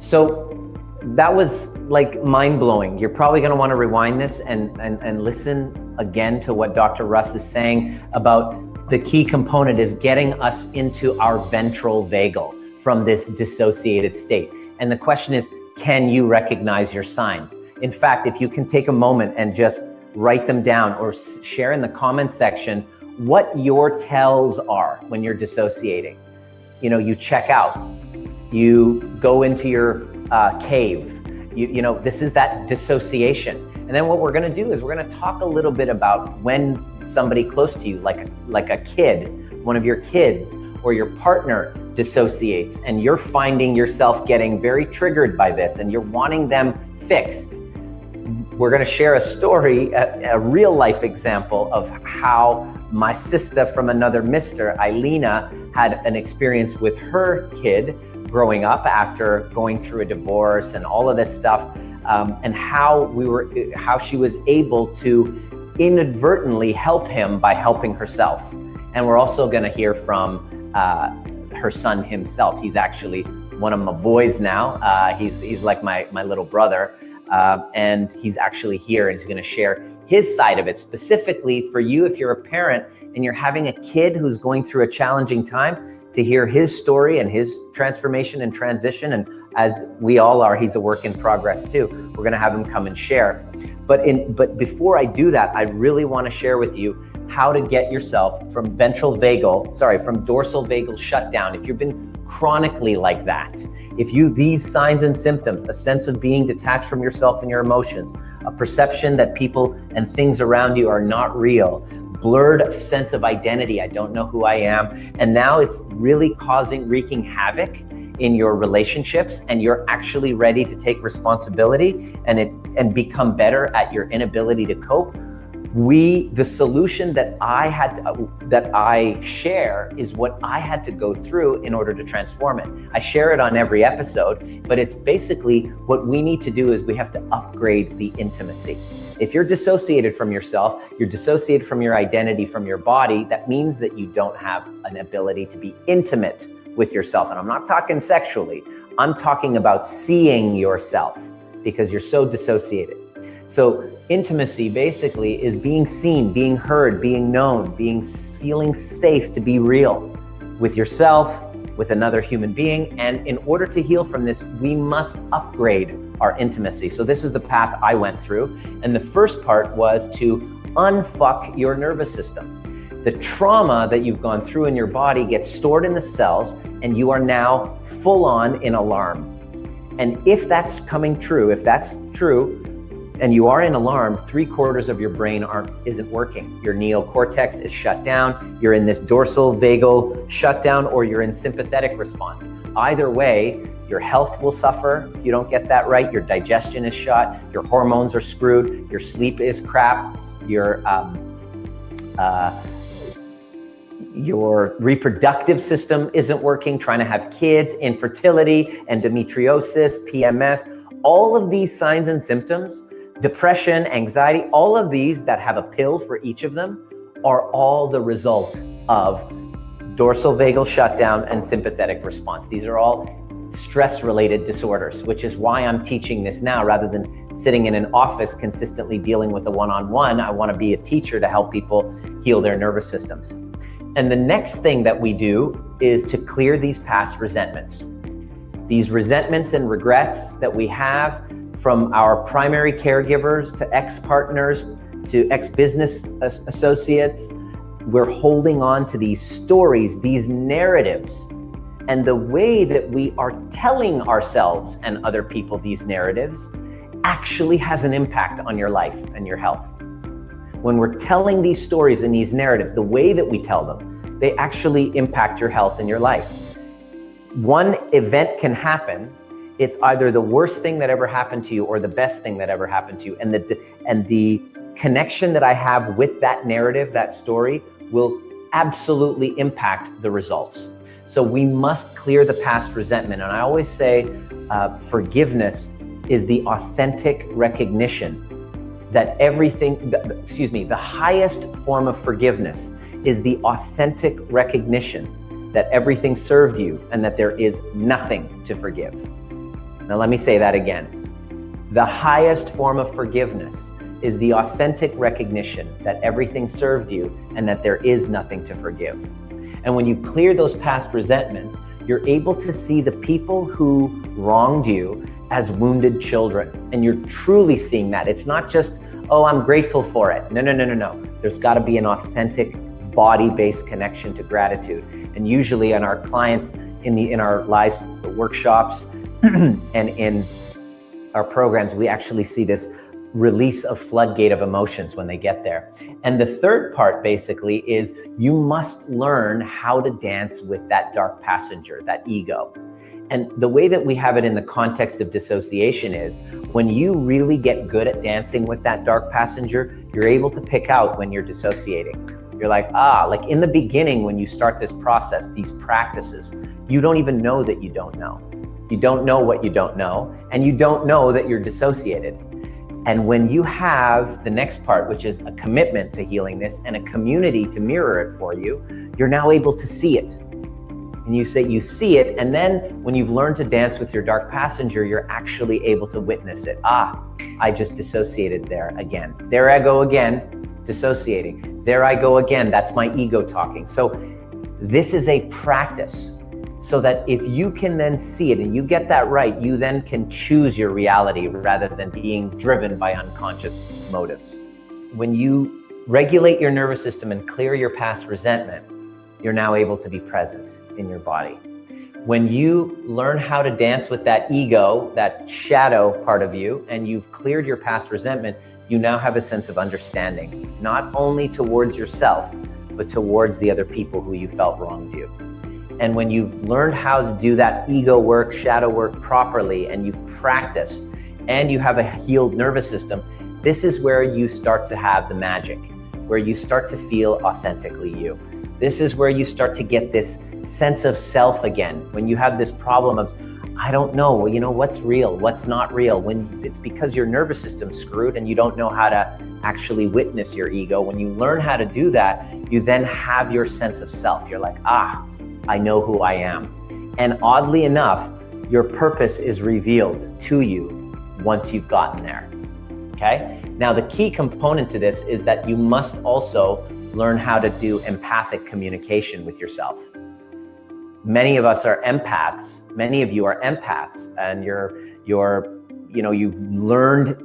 So that was like mind-blowing. You're probably going to want to rewind this and listen again to what Dr. Russ is saying about the key component is getting us into our ventral vagal from this dissociated state. And the question is, can you recognize your signs? In fact, if you can take a moment and just write them down or share in the comment section what your tells are when you're dissociating. You check out, you go into your cave, this is that dissociation. And then what we're gonna do is we're gonna talk a little bit about when somebody close to you, like a kid, one of your kids or your partner dissociates, and you're finding yourself getting very triggered by this and you're wanting them fixed. We're gonna share a story, a real life example of how my sister from another mister, Eilina, had an experience with her kid growing up after going through a divorce and all of this stuff, and how she was able to inadvertently help him by helping herself. And we're also gonna hear from her son himself. He's actually one of my boys now. He's like my little brother. And he's actually here and he's gonna share his side of it, specifically for you if you're a parent and you're having a kid who's going through a challenging time, to hear his story and his transformation and transition. And as we all are, he's a work in progress too. We're gonna have him come and share. But before I do that, I really wanna share with you how to get yourself from dorsal vagal shutdown. If you've been chronically like that, these signs and symptoms, a sense of being detached from yourself and your emotions, a perception that people and things around you are not real, blurred sense of identity, I don't know who I am, and now it's really wreaking havoc in your relationships, and you're actually ready to take responsibility and become better at your inability to cope. The solution that I share is what I had to go through in order to transform it. I share it on every episode, but it's basically what we need to do is we have to upgrade the intimacy. If you're dissociated from yourself, you're dissociated from your identity, from your body, that means that you don't have an ability to be intimate with yourself. And I'm not talking sexually, I'm talking about seeing yourself because you're so dissociated. So intimacy basically is being seen, being heard, being known, feeling safe to be real with yourself, with another human being. And in order to heal from this, we must upgrade our intimacy. So this is the path I went through. And the first part was to unfuck your nervous system. The trauma that you've gone through in your body gets stored in the cells, and you are now full on in alarm. And if that's true, and you are in alarm, 3/4 of your brain isn't working. Your neocortex is shut down. You're in this dorsal vagal shutdown, or you're in sympathetic response. Either way, your health will suffer if you don't get that right. Your digestion is shot. Your hormones are screwed. Your sleep is crap. Your reproductive system isn't working. Trying to have kids, infertility, endometriosis, PMS, all of these signs and symptoms. Depression, anxiety, all of these that have a pill for each of them are all the result of dorsal vagal shutdown and sympathetic response. These are all stress-related disorders, which is why I'm teaching this now rather than sitting in an office consistently dealing with a one-on-one. I want to be a teacher to help people heal their nervous systems. And the next thing that we do is to clear these past resentments. These resentments and regrets that we have from our primary caregivers to ex-partners to ex-business associates, we're holding on to these stories, these narratives. And the way that we are telling ourselves and other people these narratives actually has an impact on your life and your health. When we're telling these stories and these narratives, the way that we tell them, they actually impact your health and your life. One event can happen. It's either the worst thing that ever happened to you or the best thing that ever happened to you. And the connection that I have with that narrative, that story, will absolutely impact the results. So we must clear the past resentment. And I always say forgiveness is the authentic recognition that the highest form of forgiveness is the authentic recognition that everything served you and that there is nothing to forgive. Now let me say that again. The highest form of forgiveness is the authentic recognition that everything served you and that there is nothing to forgive. And when you clear those past resentments, you're able to see the people who wronged you as wounded children. And you're truly seeing that. It's not just oh, I'm grateful for it. No. There's got to be an authentic body-based connection to gratitude. And usually in our clients, in our lives, the workshops, and in our programs, we actually see this release of floodgate of emotions when they get there. And the third part basically is you must learn how to dance with that dark passenger, that ego. And the way that we have it in the context of dissociation is when you really get good at dancing with that dark passenger, you're able to pick out when you're dissociating. You're like, like in the beginning, when you start this process, these practices, you don't even know that you don't know. You don't know what you don't know, and you don't know that you're dissociated. And when you have the next part, which is a commitment to healing this and a community to mirror it for you, you're now able to see it. And you say you see it, and then when you've learned to dance with your dark passenger, you're actually able to witness it. I just dissociated there again. There I go again, dissociating. There I go again, that's my ego talking. So this is a practice, so that if you can then see it and you get that right, you then can choose your reality rather than being driven by unconscious motives. When you regulate your nervous system and clear your past resentment, you're now able to be present in your body. When you learn how to dance with that ego, that shadow part of you, and you've cleared your past resentment, you now have a sense of understanding, not only towards yourself, but towards the other people who you felt wronged you. And when you've learned how to do that ego work, shadow work properly, and you've practiced, and you have a healed nervous system, this is where you start to have the magic, where you start to feel authentically you. This is where you start to get this sense of self again. When you have this problem of, I don't know, what's real, what's not real, when it's because your nervous system's screwed and you don't know how to actually witness your ego. When you learn how to do that, you then have your sense of self. You're like, I know who I am. And oddly enough, your purpose is revealed to you once you've gotten there, okay? Now, the key component to this is that you must also learn how to do empathic communication with yourself. Many of us are empaths. Many of you are empaths, and you've learned,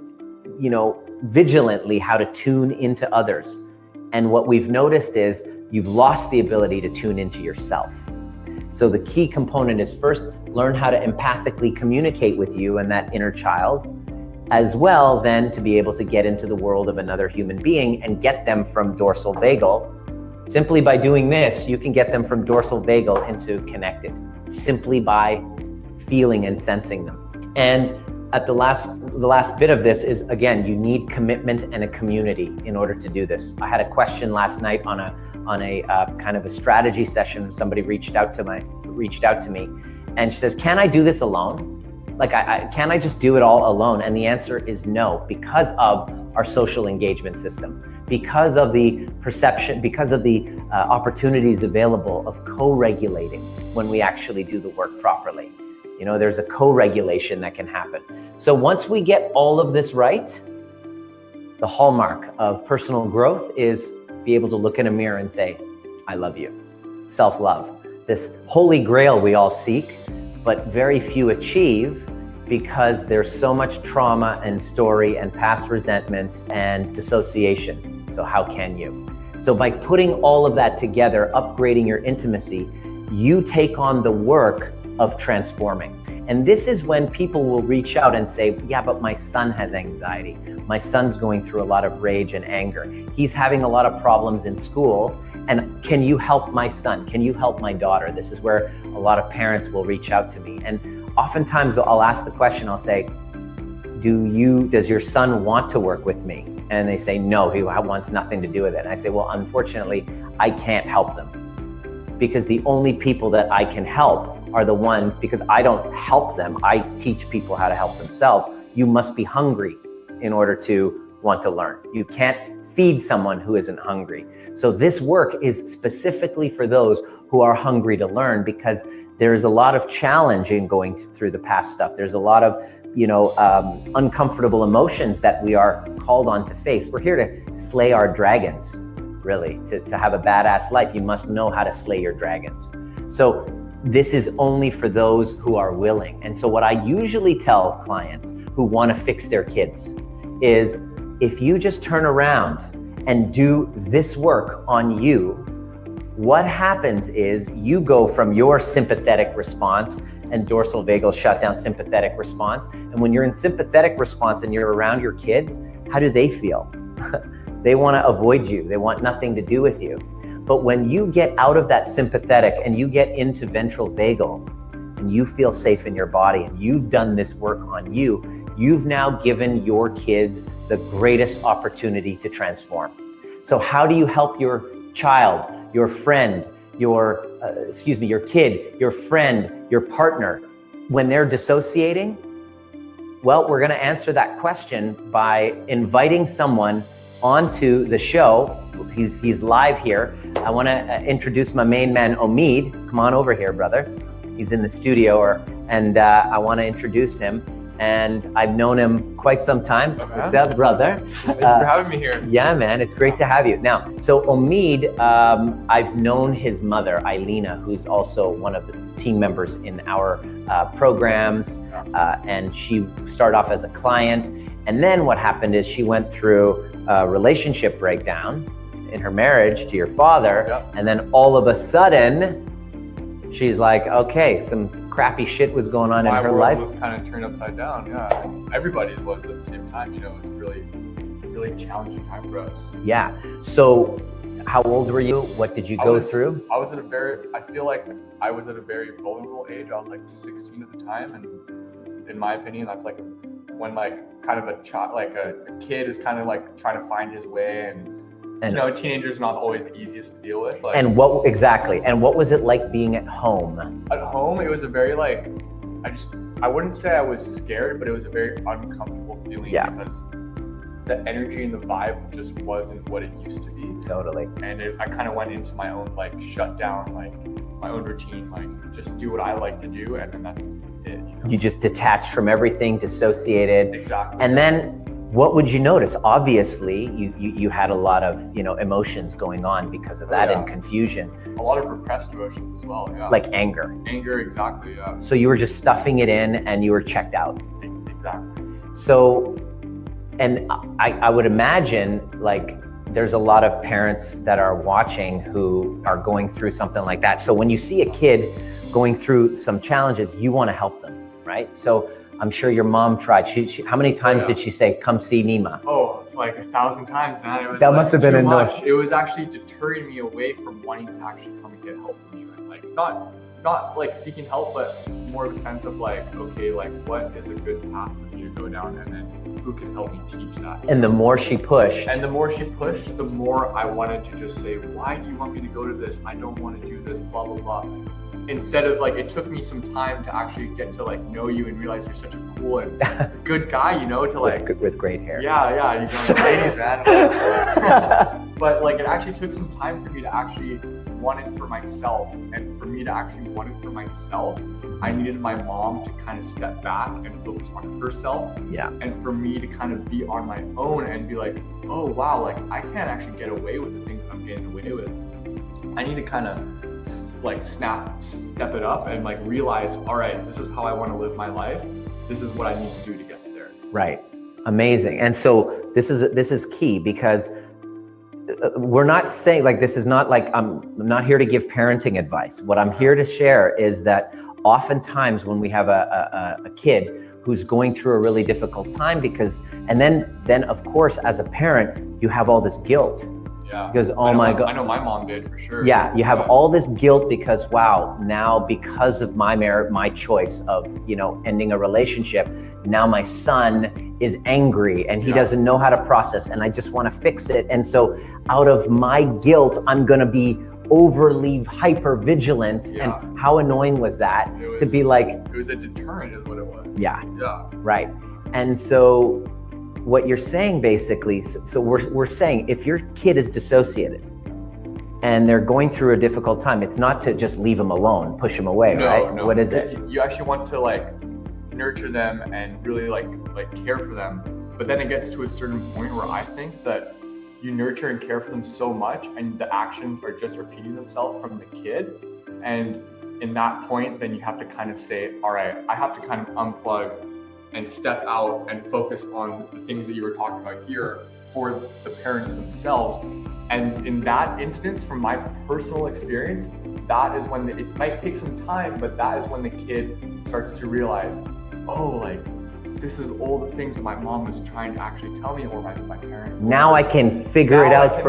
vigilantly how to tune into others. And what we've noticed is you've lost the ability to tune into yourself. So the key component is first learn how to empathically communicate with you and that inner child, as well then to be able to get into the world of another human being and get them from dorsal vagal. Simply by doing this, you can get them from dorsal vagal into connected, simply by feeling and sensing them. And at the last bit of this is, again, you need commitment and a community in order to do this. I had a question last night on a kind of a strategy session. Somebody reached out to me, and she says, "Can I do this alone? Like, can I just do it all alone?" And the answer is no, because of our social engagement system, because of the perception, because of the opportunities available of co-regulating when we actually do the work properly. There's a co-regulation that can happen. So once we get all of this right, the hallmark of personal growth is be able to look in a mirror and say, I love you. Self-love, this holy grail we all seek, but very few achieve because there's so much trauma and story and past resentment and dissociation. So how can you? So by putting all of that together, upgrading your intimacy, you take on the work of transforming. And this is when people will reach out and say, yeah, but my son has anxiety. My son's going through a lot of rage and anger. He's having a lot of problems in school. And can you help my son? Can you help my daughter? This is where a lot of parents will reach out to me. And oftentimes I'll ask the question, I'll say, does your son want to work with me? And they say, no, he wants nothing to do with it. And I say, well, unfortunately, I can't help them, because the only people that I can help are the ones, because I don't help them, I teach people how to help themselves. You must be hungry in order to want to learn. You can't feed someone who isn't hungry. So this work is specifically for those who are hungry to learn, because there's a lot of challenge in going through the past stuff. There's a lot of uncomfortable emotions that we are called on to face. We're here to slay our dragons, really. To have a badass life, you must know how to slay your dragons. So this is only for those who are willing. And so what I usually tell clients who want to fix their kids is, if you just turn around and do this work on you, what happens is you go from your sympathetic response and dorsal vagal shutdown sympathetic response. And when you're in sympathetic response and you're around your kids, how do they feel? They want to avoid you. They want nothing to do with you. But when you get out of that sympathetic and you get into ventral vagal and you feel safe in your body and you've done this work on you, you've now given your kids the greatest opportunity to transform. So how do you help your child, your friend, your kid, your friend, your partner, when they're dissociating? Well, we're going to answer that question by inviting someone onto the show. He's live here. I want to introduce my main man, Omid. Come on over here, brother. He's in the studio, and I want to introduce him. And I've known him quite some time. What's up, brother? Thank you for having me here. Yeah, man, it's great to have you. Now, so Omid, I've known his mother, Eilina, who's also one of the team members in our programs, and she started off as a client. And then what happened is she went through a relationship breakdown in her marriage to your father. Yep. And then all of a sudden, she's like, okay, some crappy shit was going on in her life. My world was kind of turned upside down, yeah. Everybody's was at the same time, you know, it was a really, really challenging time for us. Yeah. So how old were you? What did you go through? I feel like I was at a very vulnerable age. I was like 16 at the time. And in my opinion, that's like when like kind of a child, like a kid is kind of like trying to find his way, and you know, a teenager's not always the easiest to deal with. Like, and what was it like being at home? At home, it was a very like, I wouldn't say I was scared, but it was a very uncomfortable feeling. Yeah. Because the energy and the vibe just wasn't what it used to be. Totally. And I kind of went into my own like shutdown, like my own routine, like just do what I like to do, and then that's it. You know? You just detached from everything, dissociated. Exactly. And then what would you notice? Obviously, you had a lot of, you know, emotions going on because of that, and confusion. A lot of repressed emotions as well, yeah. Like anger. Anger, exactly, yeah. So you were just stuffing it in and you were checked out. Exactly. So, and I would imagine like there's a lot of parents that are watching who are going through something like that. So when you see a kid going through some challenges, you want to help them, right? So I'm sure your mom tried. She how many times did she say, come see Nima? Oh, like 1,000 times, man. It was that like must have been too enough. much. It was actually deterring me away from wanting to actually come and get help from you. And like not like seeking help, but more of a sense of like, okay, like what is a good path for me to go down, and then who can help me teach that? And the more she pushed. And the more she pushed, the more I wanted to just say, why do you want me to go to this? I don't want to do this, blah, blah, blah. Instead of like, it took me some time to actually get to like know you and realize you're such a cool and good guy, you know, to like with great hair. Yeah, you know, ladies, man. But like, it actually took some time for me to actually want it for myself, and for me to actually want it for myself, I needed my mom to kind of step back and focus on herself. Yeah. And for me to kind of be on my own and be like, oh wow, like I can't actually get away with the things that I'm getting away with. I need to kind of like step it up and like realize, all right, this is how I want to live my life. This is what I need to do to get there. Right. Amazing. And so this is key, because we're not saying like, this is not like, I'm not here to give parenting advice. What I'm here to share is that oftentimes when we have a kid who's going through a really difficult time, and then of course, as a parent, you have all this guilt. Yeah. Because, oh my God. I know my mom did for sure. Yeah, you have all this guilt because, wow, now because of my choice of, you know, ending a relationship, now my son is angry and he doesn't know how to process, and I just want to fix it. And so out of my guilt, I'm going to be overly hyper vigilant. Yeah. And how annoying was that to be like, it was a deterrent is what it was. Yeah. Right. And so what you're saying basically, so we're saying if your kid is dissociated and they're going through a difficult time, it's not to just leave them alone, push them away, right? No. What is it? You actually want to like nurture them and really like care for them. But then it gets to a certain point where I think that you nurture and care for them so much and the actions are just repeating themselves from the kid. And in that point, then you have to kind of say, all right, I have to kind of unplug and step out and focus on the things that you were talking about here for the parents themselves. And in that instance, from my personal experience, that is when it might take some time, but that is when the kid starts to realize, oh, like, this is all the things that my mom was trying to actually tell me, or my parent. Now I can figure it out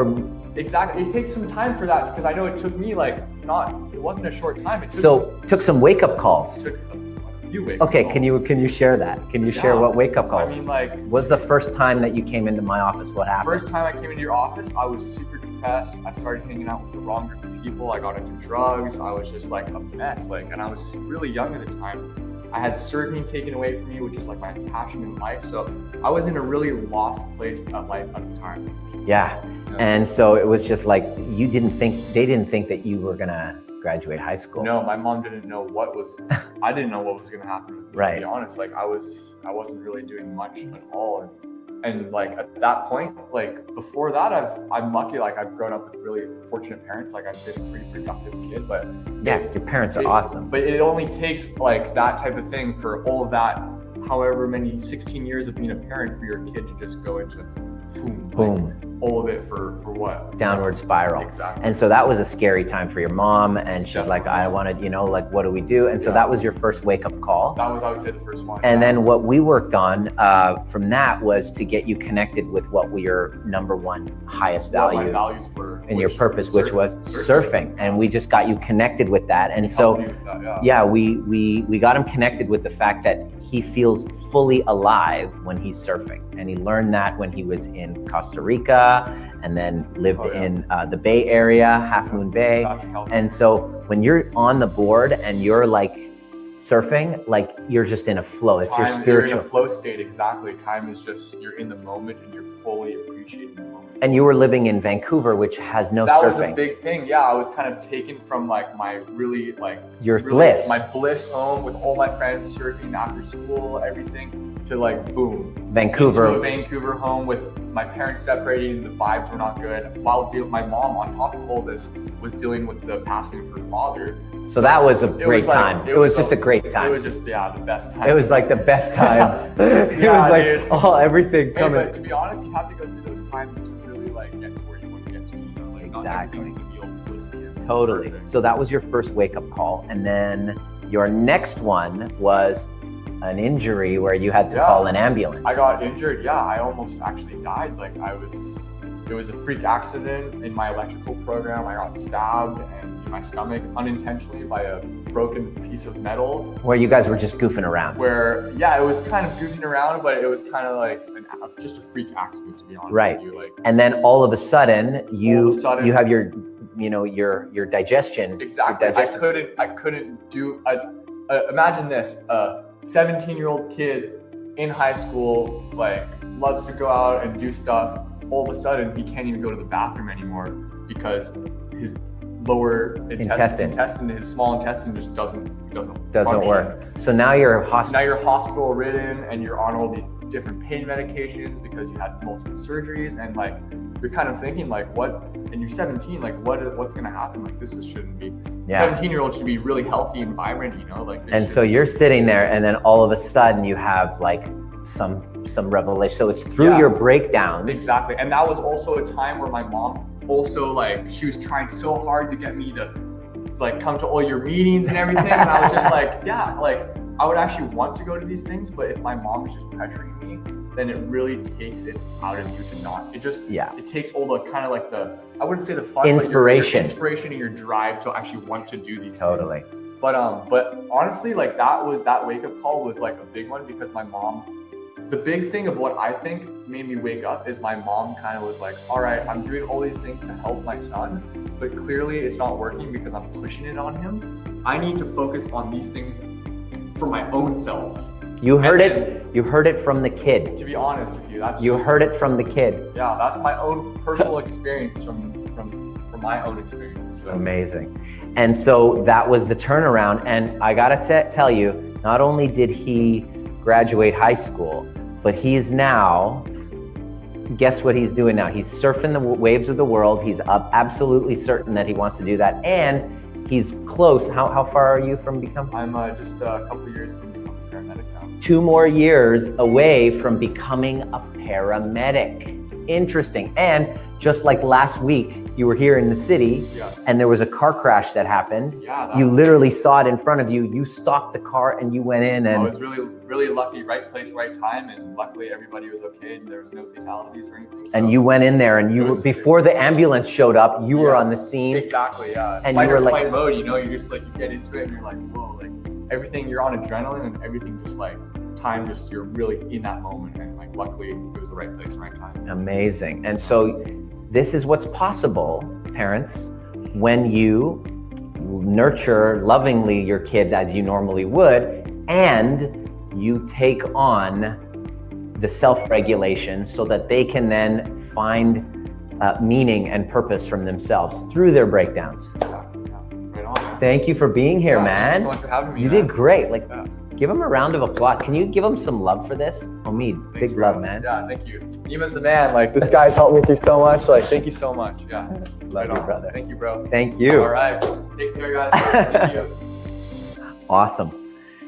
Exactly. It takes some time for that, because I know it took me it wasn't a short time. It took some wake-up calls. It took a few wake-up Okay, calls. can you share that? Can you share what wake-up calls? I mean, like, what's the first time that you came into my office? What happened? First time I came into your office, I was super depressed. I started hanging out with the wrong group of people. I got into drugs. I was just like a mess. And I was really young at the time. I had surfing taken away from me, which is like my passion in life. So I was in a really lost place at life at the time. Yeah. And so it was just like, they didn't think that you were gonna graduate high school. No, my mom didn't know I didn't know what was gonna happen with me, right. to be honest. Like I wasn't really doing much at all. And like at that point, like before that, I'm lucky. Like I've grown up with really fortunate parents. Like I've been a pretty productive kid, but yeah, your parents are awesome. But it only takes like that type of thing for all of that, however many 16 years of being a parent, for your kid to just go into boom. All of it for what? Downward spiral. Exactly. And so that was a scary time for your mom, and she's like, I wanted, like, what do we do? And so that was your first wake-up call. That was, I would say, the first one. And then what we worked on from that was to get you connected with what were your number one highest value. What my values were. And your purpose, which was surfing. And we just got you connected with that. And so, we got him connected with the fact that he feels fully alive when he's surfing. And he learned that when he was in Costa Rica, and then lived in the Bay Area, Half Moon Bay. And so when you're on the board and you're like surfing, like you're just in a flow. It's your spiritual. You're in a flow state, exactly. Time is just, you're in the moment and you're fully appreciating the moment. And you were living in Vancouver, which has no surfing. That was a big thing. Yeah, I was kind of taken from like my really bliss. My bliss home with all my friends surfing after school, everything, to like boom. Vancouver. Into a Vancouver home with my parents separating, the vibes were not good. While my mom, on top of all this, was dealing with the passing of her father. So that was a great time. It was just a great time. It was just, the best time. It was like the best times. It was like everything coming. But to be honest, you have to go through those times to really like get to where you want to get to. Exactly. Not everything's gonna be all blissy and totally. perfect. So that was your first wake-up call. And then your next one was an injury where you had to call an ambulance. I got injured. Yeah, I almost actually died. It was a freak accident in my electrical program. I got stabbed in my stomach unintentionally by a broken piece of metal. Where you guys were just goofing around. It was kind of goofing around, but it was kind of like just a freak accident, to be honest with you. And then all of a sudden, you have your digestion. Exactly. I couldn't do. Imagine this: a 17-year-old kid in high school, like, loves to go out and do stuff. All of a sudden, he can't even go to the bathroom anymore because his lower intestine, his small intestine, just doesn't work. So now you're hospital ridden, and you're on all these different pain medications because you had multiple surgeries, and like you're kind of thinking like, what? And you're 17, like what's gonna happen? Like this shouldn't be. 17-year-old should be really healthy and vibrant, And so you're sitting there, and then all of a sudden you have like some revelation. So it's through your breakdowns. Exactly. And that was also a time where my mom also, like, she was trying so hard to get me to like come to all your meetings and everything. And I was just like, I would actually want to go to these things, but if my mom is just pressuring me, then it really takes it out of you to not. It just, it takes all the kind of like I wouldn't say the fun, inspiration. But your inspiration and your drive to actually want to do these totally. things. But honestly, like that wake-up call was like a big one, because my mom, the big thing of what I think made me wake up is my mom kind of was like, all right, I'm doing all these things to help my son, but clearly it's not working because I'm pushing it on him. I need to focus on these things for my own self. You heard it from the kid. To be honest with you, heard it from the kid. Yeah, that's my own personal experience from my own experience. So. Amazing. And so that was the turnaround. And I gotta tell you, not only did he graduate high school, but he's now, guess what he's doing now? He's surfing the waves of the world. He's absolutely certain that he wants to do that. And he's close. How far are you from becoming? I'm just a couple of years from becoming a paramedic now. 2 more years away from becoming a paramedic. Interesting. And just like last week, you were here in the city and there was a car crash that happened. Yeah. You literally saw it in front of you. You stopped the car and you went in, and I was really, really lucky, right place, right time. And luckily everybody was okay and there was no fatalities or anything. and you went in there, and you were, before the ambulance showed up, you were on the scene. Exactly. Yeah. And fight you were or like, flight mode, you know, you just like, you get into it and you're like, whoa, like everything, you're on adrenaline and everything just like time, just you're really in that moment. And like, luckily it was the right place and right time. amazing. And so this is what's possible, parents, when you nurture lovingly your kids as you normally would, and you take on the self-regulation so that they can then find meaning and purpose from themselves through their breakdowns. Yeah. Right on, man. Thank you for being here, man. Thank you so much for having me. You man. did great. Like, give him a round of applause. Can you give him some love for this? Omid, Thanks, big bro. love, man. Yeah, thank you. Nima's the man. Like, this guy's helped me through so much. Like, thank you so much. Yeah. Love you, brother. Thank you, bro. Thank you. All right. Take care, guys. Thank you. Awesome.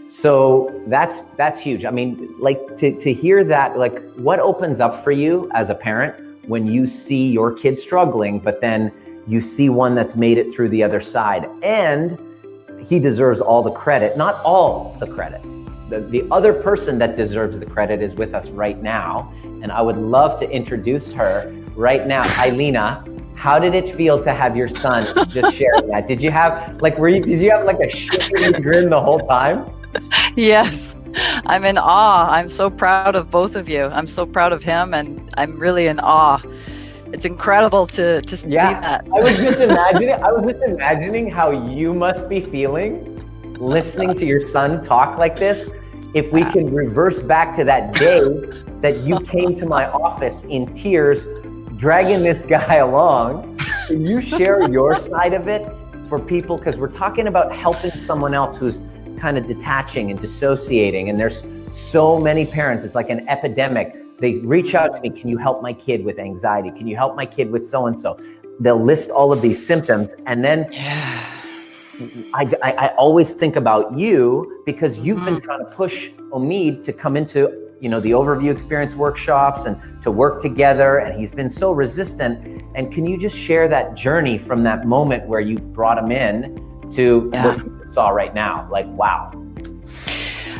So that's huge. I mean, like to hear that, like what opens up for you as a parent when you see your kid struggling, but then you see one that's made it through the other side, and he deserves all the credit, not all the credit. The other person that deserves the credit is with us right now. And I would love to introduce her right now. Eilina, how did it feel to have your son just share that? Did you have like, did you have like a shivering grin the whole time? Yes, I'm in awe. I'm so proud of both of you. I'm so proud of him, and I'm really in awe. It's incredible to see that. I was just imagining how you must be feeling listening to your son talk like this. If we can reverse back to that day that you came to my office in tears, dragging this guy along, can you share your side of it for people? Because we're talking about helping someone else who's kind of detaching and dissociating, and there's so many parents, it's like an epidemic. They reach out to me, can you help my kid with anxiety? Can you help my kid with so-and-so? They'll list all of these symptoms, and then I always think about you because you've been trying to push Omid to come into, you know, the overview experience workshops and to work together, and he's been so resistant. And can you just share that journey from that moment where you brought him in to what you saw right now? Like, wow.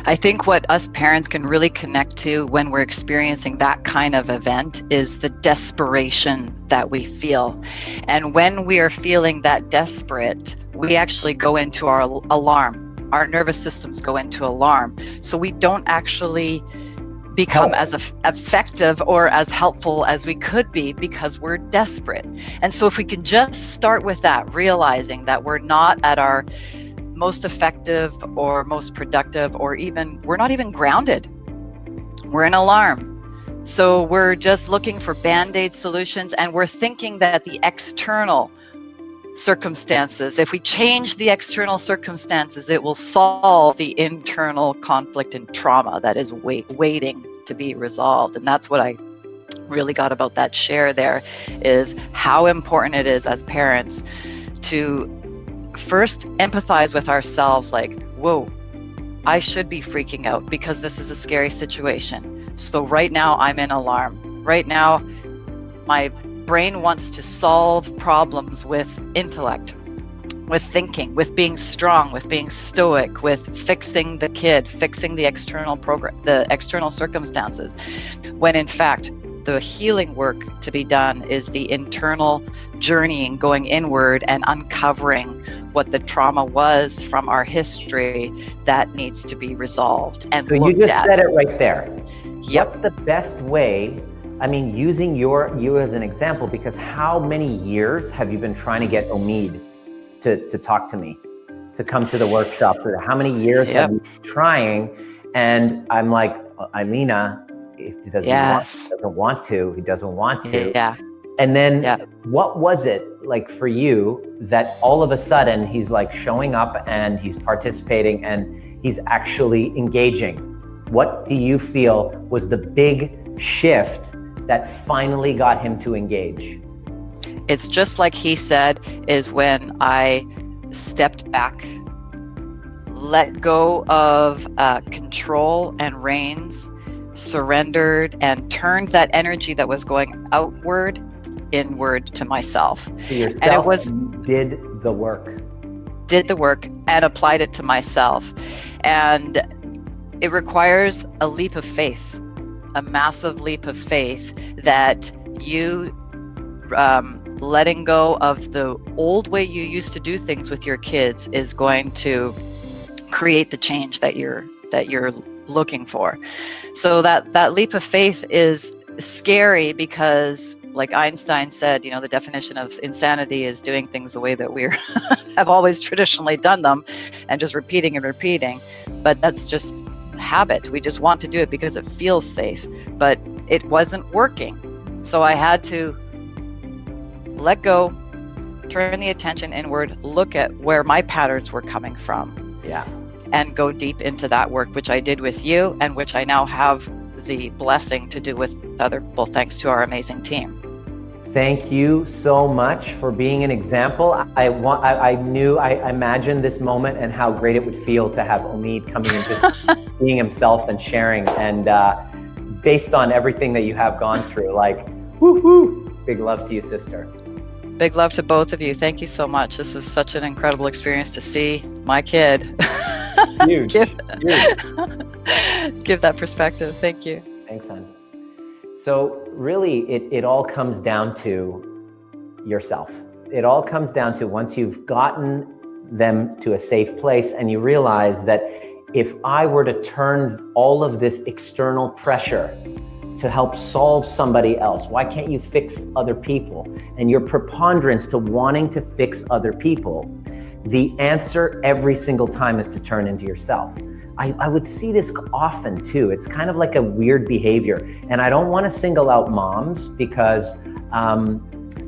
I think what us parents can really connect to when we're experiencing that kind of event is the desperation that we feel. And when we are feeling that desperate, we actually go into our alarm. Our nervous systems go into alarm. So we don't actually become as effective or as helpful as we could be because we're desperate. And so if we can just start with that, realizing that we're not at our most effective or most productive, or even we're not even grounded. We're in alarm. So we're just looking for band-aid solutions, and we're thinking that the external circumstances, if we change the external circumstances, it will solve the internal conflict and trauma that is waiting to be resolved. And that's what I really got about that share there, is how important it is as parents to first empathize with ourselves, like, whoa, I should be freaking out because this is a scary situation. So right now I'm in alarm. Right now, my brain wants to solve problems with intellect, with thinking, with being strong, with being stoic, with fixing the kid, fixing the external the external circumstances. When in fact, the healing work to be done is the internal journeying, going inward and uncovering what the trauma was from our history that needs to be resolved. And so you just said it right there. Yep. What's the best way? I mean, using you as an example, because how many years have you been trying to get Omid to talk to me, to come to the workshop? How many years have you been trying? And I'm like, Eilina, if he doesn't want to, he doesn't want to. Yeah. And then what was it like for you that all of a sudden he's like showing up and he's participating and he's actually engaging? What do you feel was the big shift that finally got him to engage? It's just like he said, is when I stepped back, let go of control and reins, surrendered, and turned that energy that was going outward inward to myself. To yourself, And it was did the work. Did the work and applied it to myself. And it requires a leap of faith, a massive leap of faith, that you letting go of the old way you used to do things with your kids is going to create the change that you're looking for. So that leap of faith is scary because, like Einstein said, the definition of insanity is doing things the way that we have always traditionally done them and just repeating and repeating. But that's just habit. We just want to do it because it feels safe, but it wasn't working. So I had to let go, turn the attention inward, look at where my patterns were coming from. Yeah. And go deep into that work, which I did with you and which I now have the blessing to do with other people, thanks to our amazing team. Thank you so much for being an example. I imagined this moment and how great it would feel to have Omid coming and just being himself and sharing. And based on everything that you have gone through, like, woo-hoo, big love to you, sister. Big love to both of you. Thank you so much. This was such an incredible experience to see my kid. Huge. Give that perspective. Thank you. Thanks, hon. So really, it all comes down to yourself. It all comes down to, once you've gotten them to a safe place and you realize that if I were to turn all of this external pressure to help solve somebody else, why can't you fix other people? And your preponderance to wanting to fix other people, the answer every single time is to turn into yourself. I would see this often too. It's kind of like a weird behavior. And I don't want to single out moms because I'm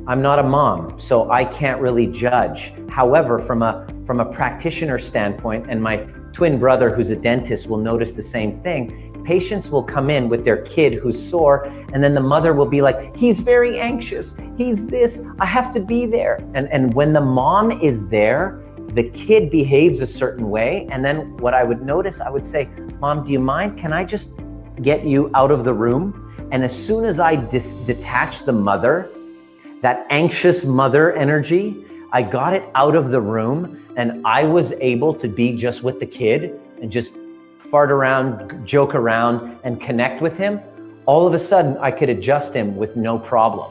not a mom, so I can't really judge. However, from a practitioner standpoint, and my twin brother who's a dentist will notice the same thing, patients will come in with their kid who's sore, and then the mother will be like, he's very anxious, he's this, I have to be there. And when the mom is there, the kid behaves a certain way. And then what I would notice, I would say, Mom, do you mind? Can I just get you out of the room? And as soon as I detach the mother, that anxious mother energy, I got it out of the room, and I was able to be just with the kid and just fart around, joke around, and connect with him. All of a sudden, I could adjust him with no problem.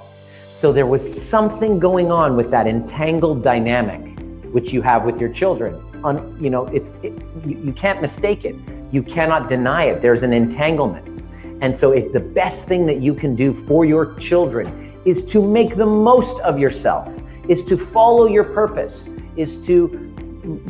So there was something going on with that entangled dynamic, which you have with your children. You can't mistake it. You cannot deny it. There's an entanglement. And so if the best thing that you can do for your children is to make the most of yourself, is to follow your purpose, is to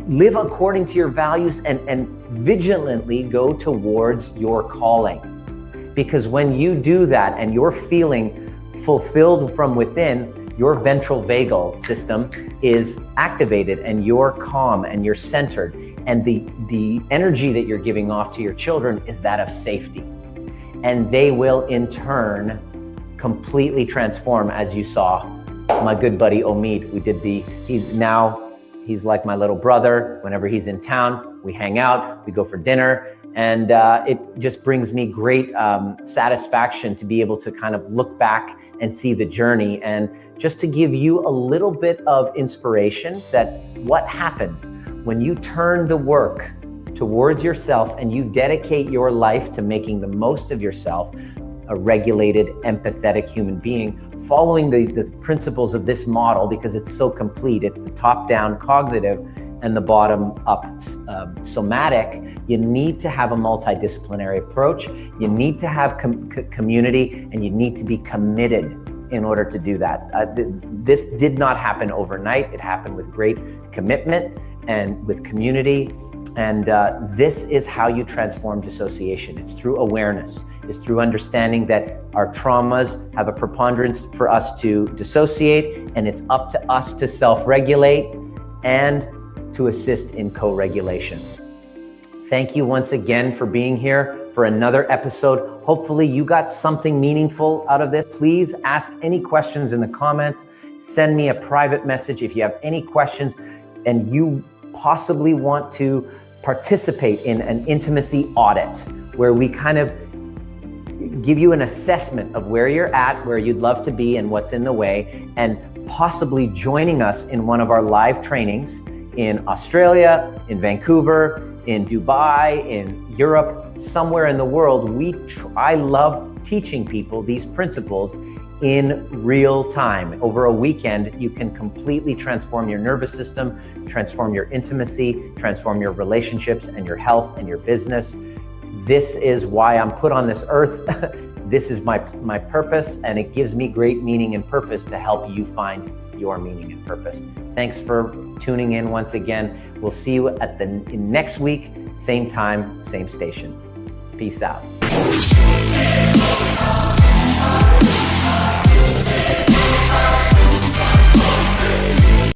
live according to your values and vigilantly go towards your calling. Because when you do that and you're feeling fulfilled from within, your ventral vagal system is activated and you're calm and you're centered. And the energy that you're giving off to your children is that of safety. And they will in turn completely transform, as you saw my good buddy Omid. He's like my little brother. Whenever he's in town, we hang out, we go for dinner. And it just brings me great satisfaction to be able to kind of look back and see the journey, and just to give you a little bit of inspiration that what happens when you turn the work towards yourself and you dedicate your life to making the most of yourself, a regulated, empathetic human being, following the principles of this model, because it's so complete. It's the top-down cognitive and the bottom-up somatic. You need to have a multidisciplinary approach. You need to have community, and you need to be committed in order to do that. This did not happen overnight. It happened with great commitment and with community. And this is how you transform dissociation. It's through awareness. It's through understanding that our traumas have a preponderance for us to dissociate, and it's up to us to self-regulate and to assist in co-regulation. Thank you once again for being here for another episode. Hopefully you got something meaningful out of this. Please ask any questions in the comments. Send me a private message if you have any questions and you possibly want to participate in an intimacy audit where we kind of give you an assessment of where you're at, where you'd love to be, and what's in the way, and possibly joining us in one of our live trainings in Australia, in Vancouver, in Dubai, in Europe, somewhere in the world. I love teaching people these principles in real time. Over a weekend, you can completely transform your nervous system, transform your intimacy, transform your relationships and your health and your business. This is why I'm put on this earth. This is my purpose, and it gives me great meaning and purpose to help you find your meaning and purpose. Thanks for tuning in once again. We'll see you next week, same time, same station. Peace out.